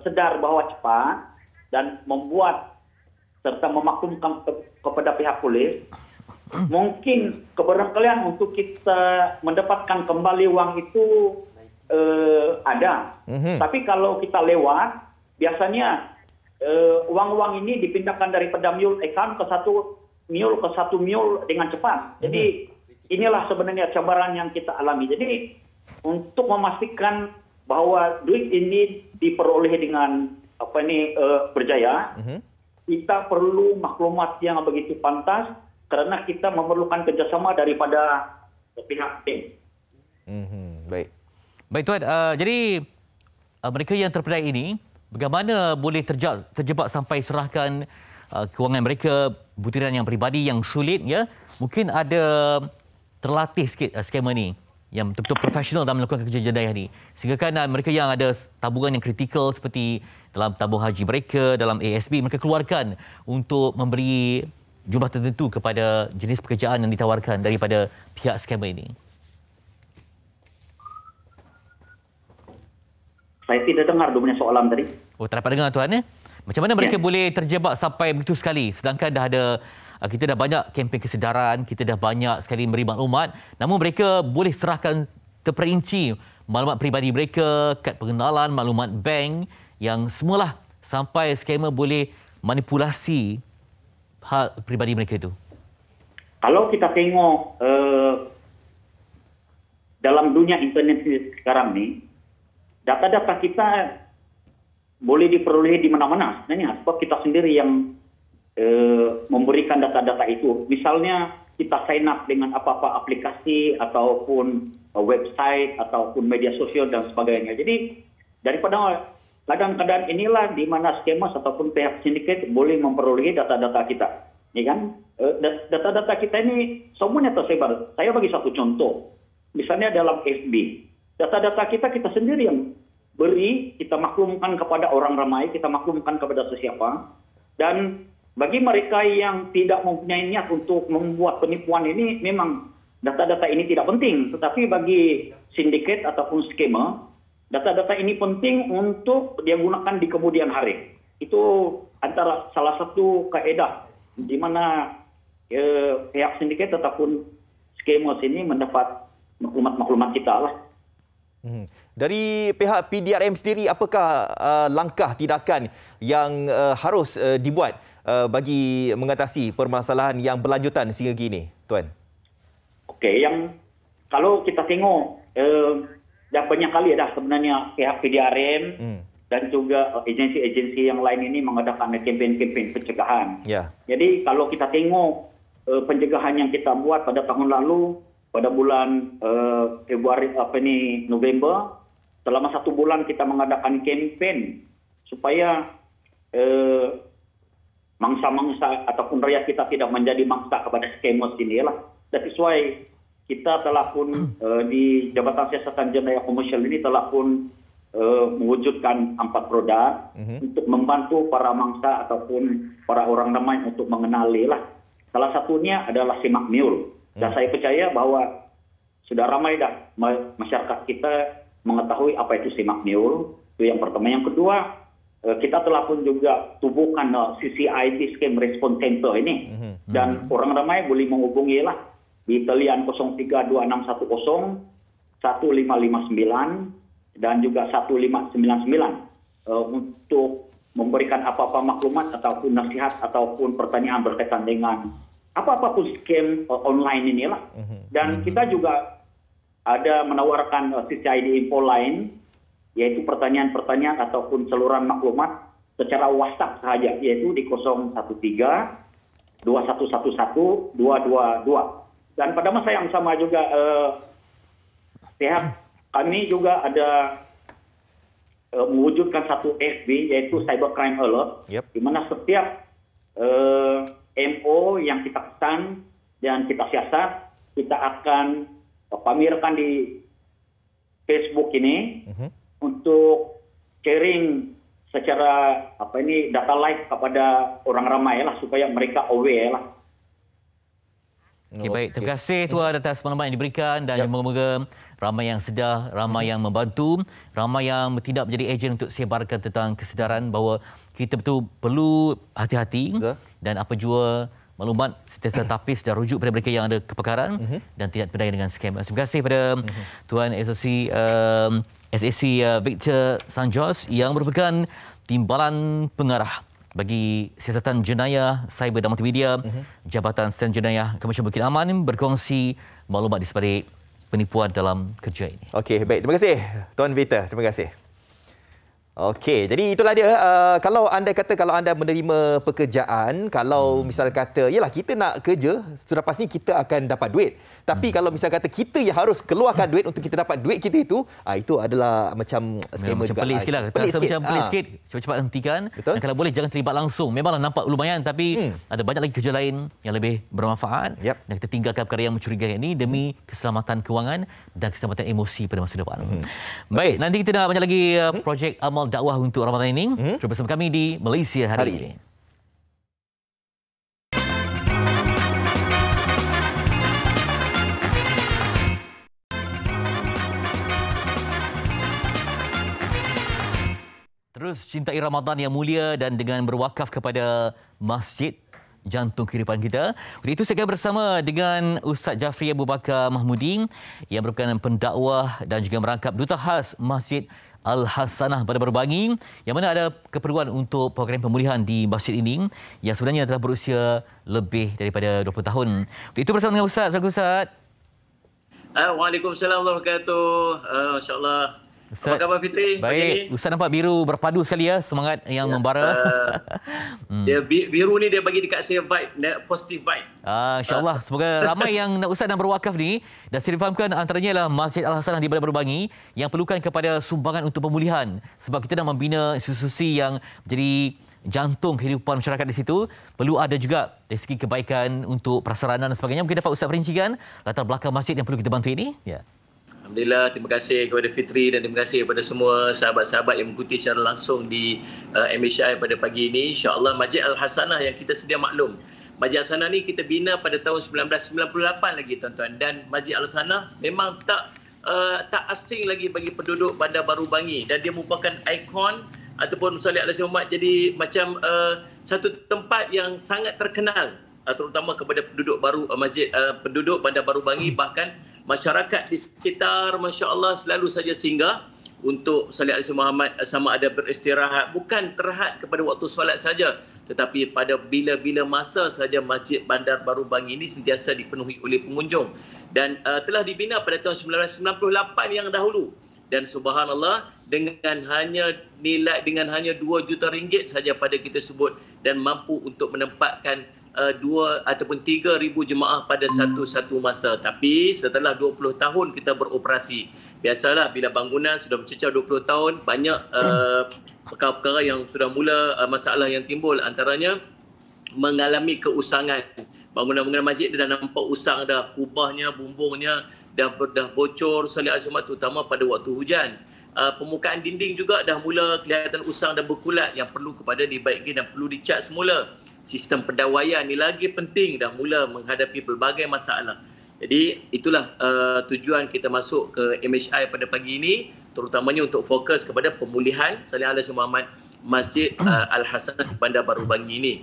sedar bahawa cepat dan membuat serta memaklumkan kepada pihak polis, mungkin keberangkalian untuk kita mendapatkan kembali uang itu ada. Tapi kalau kita lewat, biasanya uang-uang ini dipindahkan daripada mule account ke satu mule dengan cepat. Jadi inilah sebenarnya cabaran yang kita alami. Jadi untuk memastikan bahwa duit ini diperoleh dengan berjaya, kita perlu maklumat yang begitu pantas karena kita memerlukan kerjasama daripada pihak bank. Baik Tuan, jadi mereka yang terpedaya ini bagaimana boleh terjebak sampai serahkan kewangan mereka, butiran yang peribadi yang sulit, ya? Mungkin ada terlatih sikit skamer ni yang betul-betul profesional dalam melakukan kerja jenayah ni. Sehingga kan mereka yang ada tabungan yang kritikal seperti dalam tabung haji mereka, dalam ASB, mereka keluarkan untuk memberi jumlah tertentu kepada jenis pekerjaan yang ditawarkan daripada pihak skamer ini. Saya tidak dengar dia punya soalan tadi. Oh, tak dapat dengar Tuan, ya? Macam mana mereka boleh terjebak sampai begitu sekali? Sedangkan dah ada, kita dah banyak kempen kesedaran, kita dah banyak sekali memberi maklumat, namun mereka boleh serahkan terperinci maklumat peribadi mereka, kad pengenalan, maklumat bank, yang semualah sampai skamer boleh manipulasi hal peribadi mereka itu. Kalau kita tengok dalam dunia internet sekarang ni, data-data kita boleh diperoleh di mana-mana sebenarnya, sebab kita sendiri yang memberikan data-data itu. Misalnya kita sign up dengan apa-apa aplikasi ataupun website ataupun media sosial dan sebagainya. Jadi daripada keadaan inilah di mana scammers ataupun pihak sindiket boleh memperoleh data-data kita, ya kan? Data-data kita ini semuanya tersebar. Saya bagi satu contoh, misalnya dalam FB, data-data kita sendiri yang beri, kita maklumkan kepada orang ramai, kita maklumkan kepada sesiapa. Dan bagi mereka yang tidak mempunyai niat untuk membuat penipuan ini, memang data-data ini tidak penting. Tetapi bagi sindiket ataupun skema, data-data ini penting untuk dia gunakan di kemudian hari. Itu antara salah satu kaedah di mana pihak sindiket ataupun skema ini mendapat maklumat-maklumat kita lah. Dari pihak PDRM sendiri, apakah langkah tindakan yang harus dibuat bagi mengatasi permasalahan yang berlanjutan sehingga kini, Tuan? Okey, yang kalau kita tengok dah banyak kali dah sebenarnya pihak PDRM dan juga agensi-agensi yang lain ini mengadakan kempen-kempen pencegahan. Jadi kalau kita tengok pencegahan yang kita buat pada tahun lalu, pada bulan Februari November, selama 1 bulan kita mengadakan kempen supaya mangsa-mangsa ataupun rakyat kita tidak menjadi mangsa kepada scammers inilah. That's why kita telah pun di Jabatan Siasatan Jenayah Komersial ini telah pun mewujudkan 4 produk untuk membantu para mangsa ataupun para orang ramai untuk mengenali lah. Salah satunya adalah Simak Mule. Dan saya percaya bahwa sudah ramai dah masyarakat kita mengetahui apa itu Simak Mule. Itu yang pertama. Yang kedua, kita telah pun juga tubuhkan CCID Scam Response Center ini. Dan orang ramai boleh menghubungi lah di talian 032610 1559 dan juga 1599 untuk memberikan apa-apa maklumat ataupun nasihat ataupun pertanyaan berkaitan dengan apa-apa pun scam online inilah. Dan kita juga ada menawarkan CCID info lain, yaitu pertanyaan-pertanyaan ataupun saluran maklumat secara WhatsApp sahaja, yaitu di 013-2111-222. Dan pada masa yang sama juga pihak kami juga ada mewujudkan satu FB, yaitu Cybercrime Alert, di mana setiap MO yang kita pesan dan kita siasat, kita akan pamerkan di Facebook ini untuk sharing secara data live kepada orang ramai lah, supaya mereka aware lah. Okey, baik. Terima kasih Tuan atas maklumat yang diberikan dan semoga ramai yang sedar, ramai yang membantu, ramai yang bertindak menjadi ejen untuk sebarkan tentang kesedaran bahawa kita betul perlu hati-hati dan apa jua maklumat sentiasa tapis dan rujuk pada mereka yang ada kepakaran dan tidak berdaya dengan scam. Terima kasih pada Tuan SAC Victor Sanjos yang merupakan Timbalan Pengarah bagi Siasatan Jenayah Cyber dan Multimedia Jabatan Siasatan Jenayah Komersial Bukit Aman berkongsi maklumat di sebalik penipuan dalam kerja ini. Okey, baik. Terima kasih Tuan Victor. Terima kasih. Okey, jadi itulah dia. Kalau anda menerima pekerjaan, kalau misal kata, yalah kita nak kerja, sudah pasti kita akan dapat duit. Tapi kalau misal kata kita yang harus keluarkan duit untuk kita dapat duit kita itu adalah macam scammer juga. Pelik sikit lah. Macam pelik sikit, cepat-cepat hentikan. Betul? Dan kalau boleh jangan terlibat langsung. Memanglah nampak lumayan, tapi ada banyak lagi kerja lain yang lebih bermanfaat. Dan kita tinggalkan perkara yang mencurigakan ini demi keselamatan kewangan dan keselamatan emosi pada masa depan. Baik, nanti kita nak banyak lagi projek amal dakwah untuk Ramadan ini. Terus bersama kami di Malaysia hari ini. Terus cintai Ramadan yang mulia dan dengan berwakaf kepada masjid jantung kehidupan kita. Untuk itu saya akan bersama dengan Ustaz Jafri Abu Bakar Mahmudi yang merupakan pendakwah dan juga merangkap duta khas Masjid Al-Hasanah pada Baru-Bangi, yang mana ada keperluan untuk program pemulihan di masjid ini yang sebenarnya telah berusia lebih daripada 20 tahun. Untuk itu bersama dengan Ustaz. Ustaz. Waalaikumsalam warahmatullahi wabarakatuh. Masya-Allah. Apa khabar Fitri? Baik. Ustaz nampak biru berpadu sekali ya, semangat yang membara. Biru ni dia bagi dekat saya vibe, positive vibe. InsyaAllah. Semoga ramai yang Ustaz nak berwakaf ni dan saya difahamkan antaranya adalah Masjid Al-Hasanah di Balai Baru-Bangi yang perlukan kepada sumbangan untuk pemulihan. Sebab kita nak membina institusi yang menjadi jantung kehidupan masyarakat di situ. Perlu ada juga dari segi kebaikan untuk prasarana dan sebagainya. Mungkin dapat Ustaz perincikan latar belakang masjid yang perlu kita bantu ini? Ya. Alhamdulillah, terima kasih kepada Fitri dan terima kasih kepada semua sahabat-sahabat yang mengikuti secara langsung di MHI pada pagi ini. InsyaAllah Masjid Al-Hasanah yang kita sedia maklum. Masjid Al-Hasanah ni kita bina pada tahun 1998 lagi tuan-tuan. Dan Masjid Al-Hasanah memang tak asing lagi bagi penduduk Bandar Baru-Bangi. Dan dia merupakan ikon ataupun Salih Alaihi Muhammad jadi macam satu tempat yang sangat terkenal terutama kepada penduduk penduduk Bandar Baru-Bangi, bahkan masyarakat di sekitar, Masya Allah, selalu saja singgah untuk Salih Alaihi Muhammad, sama ada beristirahat, bukan terhad kepada waktu solat saja, tetapi pada bila-bila masa saja Masjid Bandar Baru Bangi ini sentiasa dipenuhi oleh pengunjung dan telah dibina pada tahun 1998 yang dahulu. Dan subhanallah, dengan hanya 2 juta ringgit saja pada kita sebut dan mampu untuk menempatkan 2 ataupun 3,000 jemaah pada satu masa. Tapi setelah 20 tahun kita beroperasi, biasalah bila bangunan sudah mencecah 20 tahun, banyak perkara-perkara yang sudah mula masalah yang timbul, antaranya mengalami keusangan. Bangunan-bangunan masjid dia dah nampak usang dah, kubahnya, bumbungnya dah bocor salih azimat, terutama pada waktu hujan. Permukaan dinding juga dah mula kelihatan usang dan berkulat yang perlu kepada dibaiki dan perlu dicat semula. Sistem pendawaian ni lagi penting, dah mula menghadapi pelbagai masalah. Jadi itulah tujuan kita masuk ke MHI pada pagi ini, terutamanya untuk fokus kepada pemulihan Salih Alaihi Muhammad Masjid Al-Hasanah Bandar Baru Bangi ini.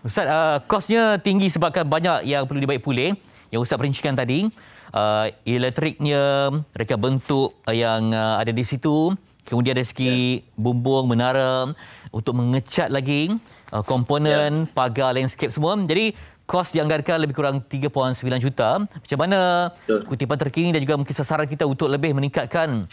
Ustaz, kosnya tinggi sebabkan banyak yang perlu dibaik pulih yang Ustaz perincikan tadi. Elektriknya, reka bentuk yang ada di situ, kemudian dari segi bumbung, menara, untuk mengecat lagi komponen, pagar, landscape semua. Jadi kos dianggarkan lebih kurang 3.9 juta. Macam mana kutipan terkini dan juga mungkin sasaran kita untuk lebih meningkatkan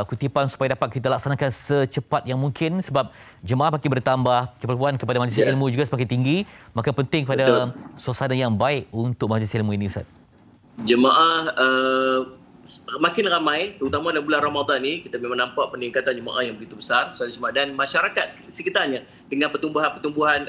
kutipan supaya dapat kita laksanakan secepat yang mungkin, sebab jemaah makin bertambah, keperluan kepada majlis ilmu juga semakin tinggi, maka penting pada suasana yang baik untuk majlis ilmu ini, Ustaz. Jemaah makin ramai, terutama dalam bulan Ramadan ni, kita memang nampak peningkatan jemaah yang begitu besar, dan masyarakat sekitarnya dengan pertumbuhan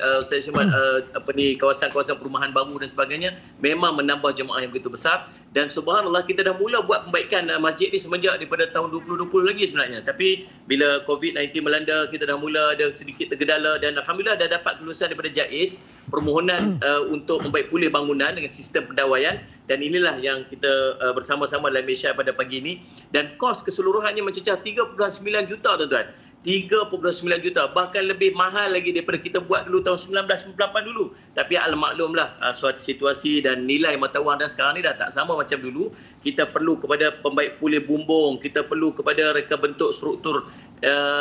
kawasan-kawasan perumahan baru dan sebagainya, memang menambah jemaah yang begitu besar. Dan subhanallah, kita dah mula buat pembaikan masjid ni semenjak daripada tahun 2020 lagi sebenarnya. Tapi bila COVID-19 melanda, kita dah mula ada sedikit tergedala dan alhamdulillah dah dapat kelulusan daripada JAIZ permohonan untuk membaik pulih bangunan dengan sistem pendawaian, dan inilah yang kita bersama-sama dalam Malaysia pada pagi ini. Dan kos keseluruhannya mencecah 3.9 juta, tuan-tuan. 3.9 juta, bahkan lebih mahal lagi daripada kita buat dulu tahun 1998 dulu. Tapi maklumlah suatu situasi dan nilai mata wang dah sekarang ni dah tak sama macam dulu. Kita perlu kepada pembaik pulih bumbung, kita perlu kepada reka bentuk struktur,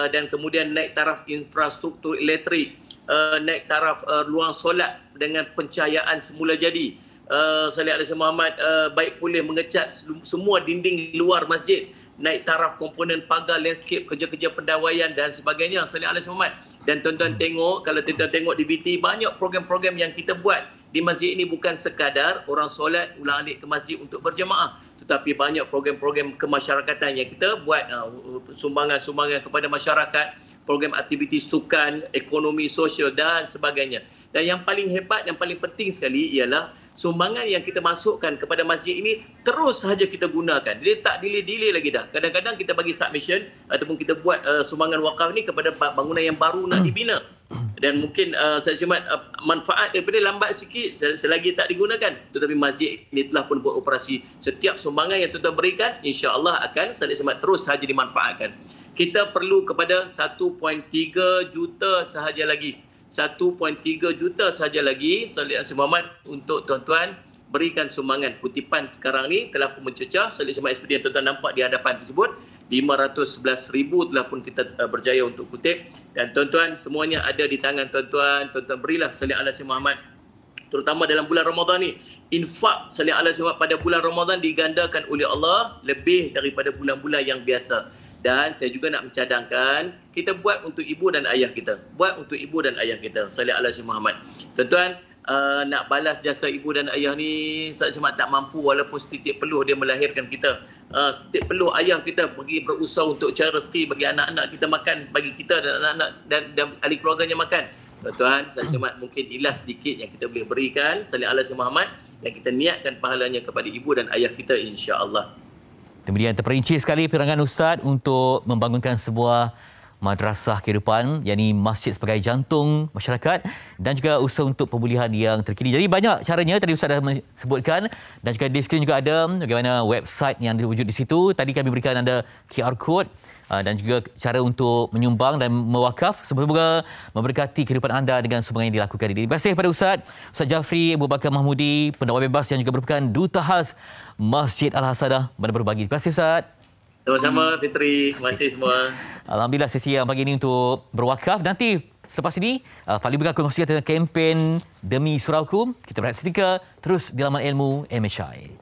dan kemudian naik taraf infrastruktur elektrik, naik taraf ruang solat dengan pencahayaan semula jadi. Salih Alaihi Muhammad baik pulih mengecat semua dinding luar masjid, naik taraf komponen pagar, landscape, kerja-kerja pendawaian dan sebagainya. Salih Alaihi Muhammad. Dan tuan-tuan tengok, kalau tuan-tuan tengok di VT, banyak program-program yang kita buat di masjid ini bukan sekadar orang solat ulang-alik ke masjid untuk berjemaah, tetapi banyak program-program kemasyarakatan yang kita buat, sumbangan-sumbangan kepada masyarakat, program aktiviti sukan, ekonomi sosial dan sebagainya. Dan yang paling hebat, yang paling penting sekali ialah sumbangan yang kita masukkan kepada masjid ini terus sahaja kita gunakan. Dia tak delay-delay lagi dah. Kadang-kadang kita bagi submission ataupun kita buat sumbangan wakaf ni kepada bangunan yang baru nak dibina. Dan mungkin manfaat daripada lambat sikit selagi tak digunakan. Tetapi masjid ini telah pun beroperasi. Setiap sumbangan yang tuan-tuan berikan, insya-Allah akan Salih Semat terus sahaja dimanfaatkan. Kita perlu kepada 1.3 juta sahaja lagi. 1.3 juta saja lagi Salih Alaihi Muhammad untuk tuan-tuan berikan sumbangan. Kutipan sekarang ni telah pun mencecah. Salih Alaihi Muhammad seperti yang tuan-tuan nampak di hadapan tersebut, 511,000 telah pun kita berjaya untuk kutip. Dan tuan-tuan, semuanya ada di tangan tuan-tuan. Tuan-tuan berilah Salih Alaihi Muhammad, terutama dalam bulan Ramadan ni. Infak Salih Alaihi Muhammad pada bulan Ramadan digandakan oleh Allah lebih daripada bulan-bulan yang biasa. Dan saya juga nak mencadangkan, kita buat untuk ibu dan ayah kita. Buat untuk ibu dan ayah kita. Salih Alaihi Muhammad. Tuan-tuan, nak balas jasa ibu dan ayah ni, Salih Muhammad tak mampu walaupun setitik peluh dia melahirkan kita. Setitik peluh ayah kita pergi berusaha untuk cari rezeki bagi anak-anak kita makan, bagi kita dan anak-anak dan ahli keluarganya makan. Tuan-tuan, Salih Muhammad mungkin ilas sedikit yang kita boleh berikan Salih Alaihi Muhammad, yang kita niatkan pahalanya kepada ibu dan ayah kita, insya-Allah. Kemudian terperinci sekali perangan Ustaz untuk membangunkan sebuah madrasah kehidupan, yakni masjid sebagai jantung masyarakat, dan juga usaha untuk pemulihan yang terkini. Jadi banyak caranya tadi Ustaz dah sebutkan, dan juga di skrin juga ada bagaimana website yang diwujud di situ. Tadi kami berikan anda QR code dan juga cara untuk menyumbang dan mewakaf. Semoga memberkati kehidupan anda dengan sumbangan yang dilakukan ini. Terima kasih kepada Ustaz Jafri Abu Bakar Mahmudi, pendakwa bebas yang juga merupakan Duta Khas Masjid Al-Hasanah Bandar Baru Bangi. Terima kasih Ustaz. Sama-sama Fitri. Terima kasih semua. Alhamdulillah sesi yang pagi ini untuk berwakaf. Nanti Selepas ini, Fali akan kongsikan tentang kempen Demi Surauku. Kita berehat seketika, terus di laman ilmu MHI.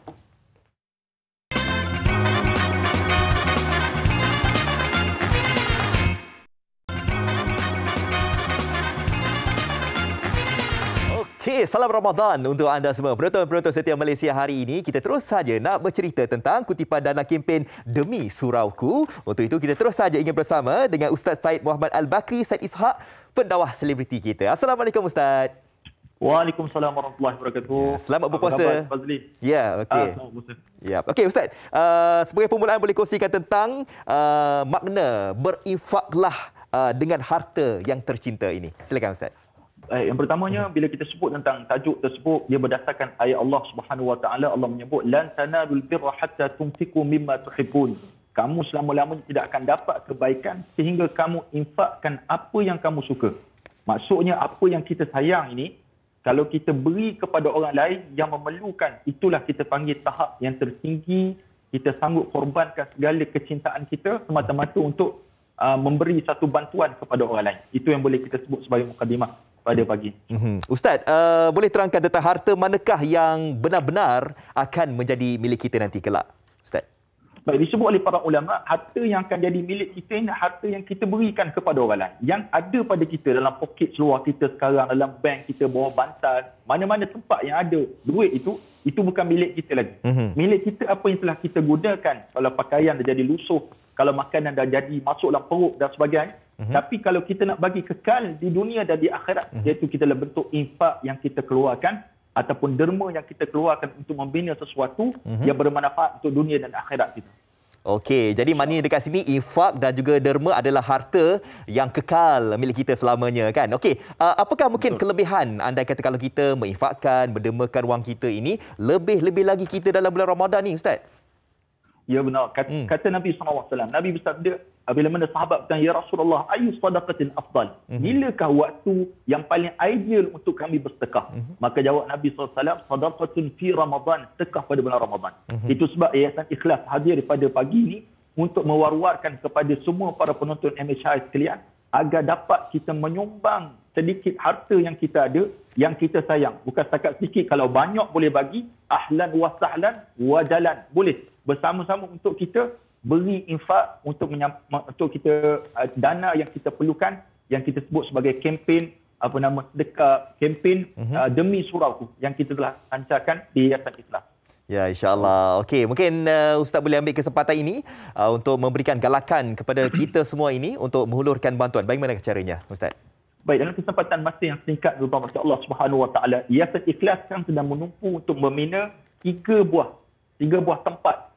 Okey, salam Ramadan untuk anda semua. Penonton-penonton setia Malaysia hari ini, kita terus saja nak bercerita tentang kutipan dana kempen Demi Surauku. Untuk itu, kita terus saja ingin bersama dengan Ustaz Syed Muhammad Al-Bakri Syed Ishaq, pendawah selebriti kita. Assalamualaikum Ustaz. Waalaikumsalam warahmatullahi wabarakatuh. Selamat berpuasa. Ya, okey. Ya, okey Ustaz. Sebagai permulaan boleh kongsikan tentang makna berinfaklah dengan harta yang tercinta ini. Silakan Ustaz. Yang pertamanya, bila kita sebut tentang tajuk tersebut, dia berdasarkan ayat Allah Subhanahu Wa Taala. Allah menyebut lan tanalul birra hatta tunfiqu mimma tuhibbun. Kamu selama-lamanya tidak akan dapat kebaikan sehingga kamu infakkan apa yang kamu suka. Maksudnya apa yang kita sayang ini, kalau kita beri kepada orang lain yang memerlukan, itulah kita panggil tahap yang tertinggi. Kita sanggup korbankan segala kecintaan kita semata-mata untuk memberi satu bantuan kepada orang lain. Itu yang boleh kita sebut sebagai mukadimah pada pagi. Ustaz, boleh terangkan tentang harta manakah yang benar-benar akan menjadi milik kita nanti kelak? Ustaz. Baik, disebut oleh para ulama, harta yang akan jadi milik kita ini harta yang kita berikan kepada orang lain. Yang ada pada kita dalam poket seluar kita sekarang, dalam bank kita, bawah bantal, mana-mana tempat yang ada duit itu bukan milik kita lagi. Milik kita apa yang telah kita gunakan. Kalau pakaian dah jadi lusuh, kalau makanan dah jadi masuk dalam perut dan sebagainya. Tapi kalau kita nak bagi kekal di dunia dan di akhirat, iaitu kita dalam bentuk infak yang kita keluarkan ataupun derma yang kita keluarkan untuk membina sesuatu yang bermanfaat untuk dunia dan akhirat kita. Okey, jadi maknanya dekat sini infak dan juga derma adalah harta yang kekal milik kita selamanya kan. Okey, apakah mungkin kelebihan andai kata kalau kita menginfakkan, mendermakan wang kita ini lebih-lebih lagi kita dalam bulan Ramadan ni Ustaz? Ya benar. Kata Nabi SAW, Nabi bersabda, bila mana sahabat bertanya, Ya Rasulullah, ayu sadaqatin afdal? Bilakah waktu yang paling ideal untuk kami bersedekah? Maka jawab Nabi SAW, sadaqatun fi Ramadan, sedekah pada bulan Ramadan. Itu sebab Yayasan Ikhlas hadir pada pagi ini untuk mewar-warkan kepada semua para penonton MHI sekalian agar dapat kita menyumbang sedikit harta yang kita ada, yang kita sayang. Bukan setakat sedikit, kalau banyak boleh bagi, ahlan wa sahlan wa jalan. Boleh bersama-sama untuk kita beri infak untuk kita dana yang kita perlukan, yang kita sebut sebagai kempen sedekah, kempen Demi Surauku yang kita telah lancarkan di Yayasan Ikhlas. Ya, insya-Allah. Okey, mungkin Ustaz boleh ambil kesempatan ini untuk memberikan galakan kepada kita semua ini untuk menghulurkan bantuan. Bagaimana caranya, Ustaz? Baik, dalam kesempatan masa yang singkat, terutama Allah Subhanahu Wa Taala, Yayasan Ikhlas sekarang sedang menumpu untuk membina tiga buah tempat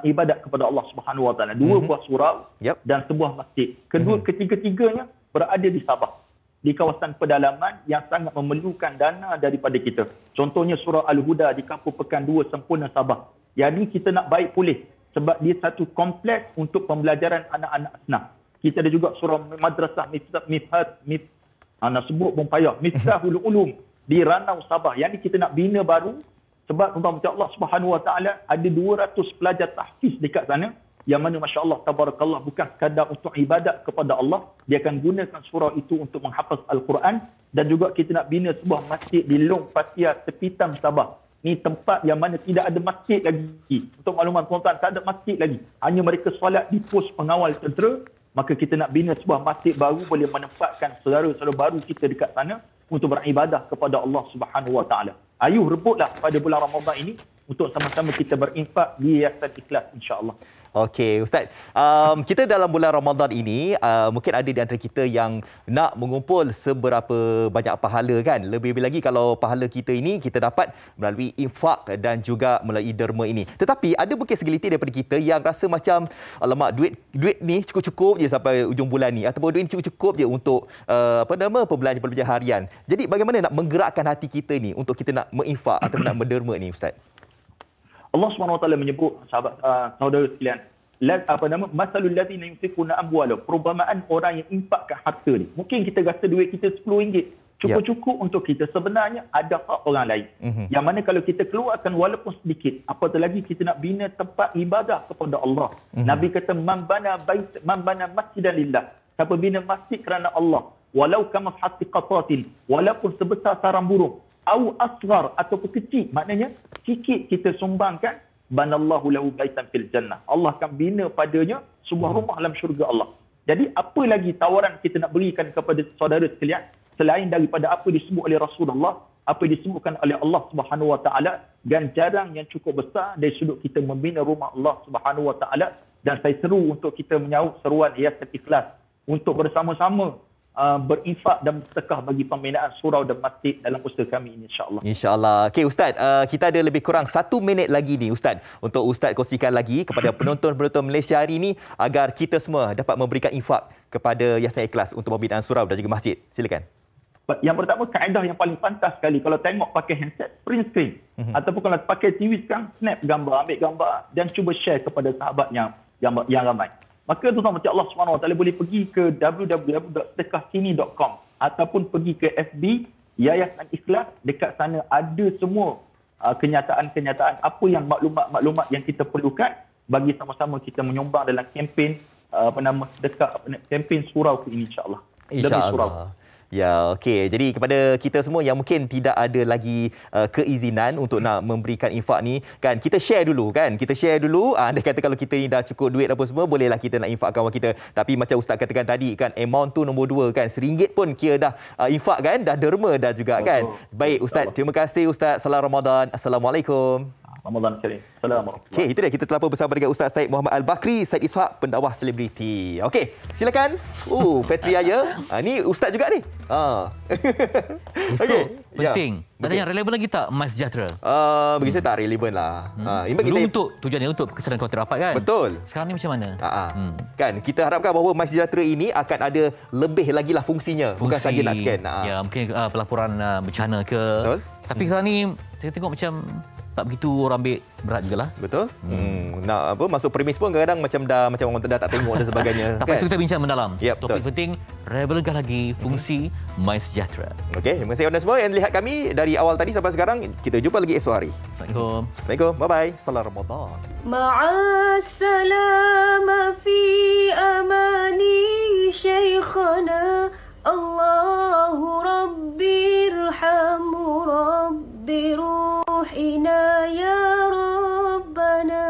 ibadat kepada Allah Subhanahu Wa Taala. 2 buah surau dan sebuah masjid. Ketiga-tiganya berada di Sabah, di kawasan pedalaman yang sangat memerlukan dana daripada kita. Contohnya surau Al-Huda di Kampung Pekan 2 Sempurna Sabah. Yang kita nak baik pulih sebab dia satu kompleks untuk pembelajaran anak-anak senang. Kita ada juga surau Madrasah nak sebut pun payah, Miftahul Ulum di Ranau Sabah. Yang ni kita nak bina baru. Sebab tuan-tuan Allah Subhanahu Wa Taala ada 200 pelajar tahfiz dekat sana, yang mana masya-Allah tabarakallah bukan sekadar untuk ibadat kepada Allah, dia akan gunakan surau itu untuk menghafaz Al-Quran. Dan juga kita nak bina sebuah masjid di Long Patia Tepitan Sabah. Ni tempat yang mana tidak ada masjid lagi. Untuk makluman tuan-tuan, tak ada masjid lagi. Hanya mereka solat di pos pengawal tentera. Maka kita nak bina sebuah masjid baru, boleh menempatkan saudara-saudara baru kita dekat sana untuk beribadah kepada Allah Subhanahu Wa Taala. Ayuh rebutlah pada bulan Ramadan ini untuk sama-sama kita berinfak di Yayasan Ikhlas, insya-Allah. Okey, Ustaz. Kita dalam bulan Ramadan ini, mungkin ada di antara kita yang nak mengumpul seberapa banyak pahala kan. Lebih-lebih lagi kalau pahala kita ini kita dapat melalui infak dan juga melalui derma ini. Tetapi ada mungkin segelintir daripada kita yang rasa macam, alamak, duit ni cukup-cukup je sampai ujung bulan ni, ataupun duit ni cukup-cukup je untuk perbelanjaan harian. Jadi bagaimana nak menggerakkan hati kita ni untuk kita nak menginfak atau nak menderma ni, Ustaz? Allah SWT menyebut, sahabat saudara sekalian, masalul ladzina yunfiquna amwalahum, perumpamaan orang yang infakkan harta ni. Mungkin kita rasa duit kita RM10 cukup-cukup untuk kita, sebenarnya ada hak orang lain. Yang mana kalau kita keluarkan walaupun sedikit, apatah lagi kita nak bina tempat ibadah kepada Allah. Nabi kata man bana masjidan lillah, siapa bina masjid kerana Allah, walau kamashati qatatin, walaupun sebesar sarang burung, au asghar ataupun kecil, maknanya sikit kita sumbangkan, banallahu lahu baitan fil jannah. Allah akan bina padanya sebuah rumah dalam syurga Allah. Jadi apa lagi tawaran kita nak berikan kepada saudara sekalian selain daripada apa disebut oleh Rasulullah, apa disebutkan oleh Allah Subhanahu Wa Taala, ganjaran yang cukup besar dari sudut kita membina rumah Allah Subhanahu Wa Taala. Dan saya seru untuk kita menyahut seruan Yayasan Ikhlas untuk bersama-sama berinfak dan bersedekah bagi pembinaan surau dan masjid dalam usaha kami ini, insya-Allah. Insya-Allah. Okey Ustaz, kita ada lebih kurang 1 minit lagi ni Ustaz untuk Ustaz kongsikan lagi kepada penonton-penonton Malaysia hari ini agar kita semua dapat memberikan infak kepada Yayasan Ikhlas untuk pembinaan surau dan juga masjid. Silakan. Yang pertama, kaedah yang paling pantas sekali kalau tengok pakai handset, print screen. Ataupun kalau pakai TV sekarang, snap gambar, ambil gambar dan cuba share kepada sahabat yang ramai. Maka tuan-tuan macam Allah SWT boleh pergi ke www.sedekahkini.com ataupun pergi ke FB Yayasan Ikhlas. Dekat sana ada semua kenyataan-kenyataan apa yang maklumat-maklumat yang kita perlukan bagi sama-sama kita menyumbang dalam kempen sedekah, kempen surau ini, insya-Allah. InsyaAllah. Ya, okey. Jadi kepada kita semua yang mungkin tidak ada lagi keizinan untuk nak memberikan infak ni, kan kita share dulu kan. Kita share dulu. Anda kata kalau kita ni dah cukup duit apa semua, bolehlah kita nak infak kawan kita. Tapi macam Ustaz katakan tadi kan, amount tu nombor 2 kan. RM1 pun kira dah infak kan, dah derma dah juga kan. Baik Ustaz, terima kasih Ustaz. Salam Ramadan. Assalamualaikum. Ramadan Karim. Assalamualaikum. Okey, itu dia kita telah bersama dengan Ustaz Syed Muhammad Al-Bakri, Syed Ishak, pendakwah selebriti. Okey, silakan. Petri Aya. Ni Ustaz juga ni. Okay. Penting. Tak tanya relevan lagi tak Mas Sejahtera? Bagi saya tak relevan lah. Dulu untuk tujuannya untuk kesedaran kawatir rapat kan? Betul. Sekarang ni macam mana? Kan kita harapkan bahawa Mas Sejahtera ini akan ada lebih lagi lah fungsinya. Bukan saja nak scan. Ya, mungkin pelaporan bencana ke. Betul. Tapi sekarang ni saya tengok macam tak begitu orang ambil berat jugalah. Betul. Nak apa masuk premis pun kadang-kadang macam orang dah tak tengok dan sebagainya. Tak payah kita bincang mendalam. Yep, topik penting, relevan lagi fungsi My Sejahtera. Okey, terima kasih anda semua yang lihat kami dari awal tadi sampai sekarang. Kita jumpa lagi esok hari. Assalamualaikum. Assalamualaikum. Bye-bye. Salam Ramadan. Ma'assalama fi amani syekhana. Allahu Rabbi irhamu Rabbi ruhina ya Rabbana.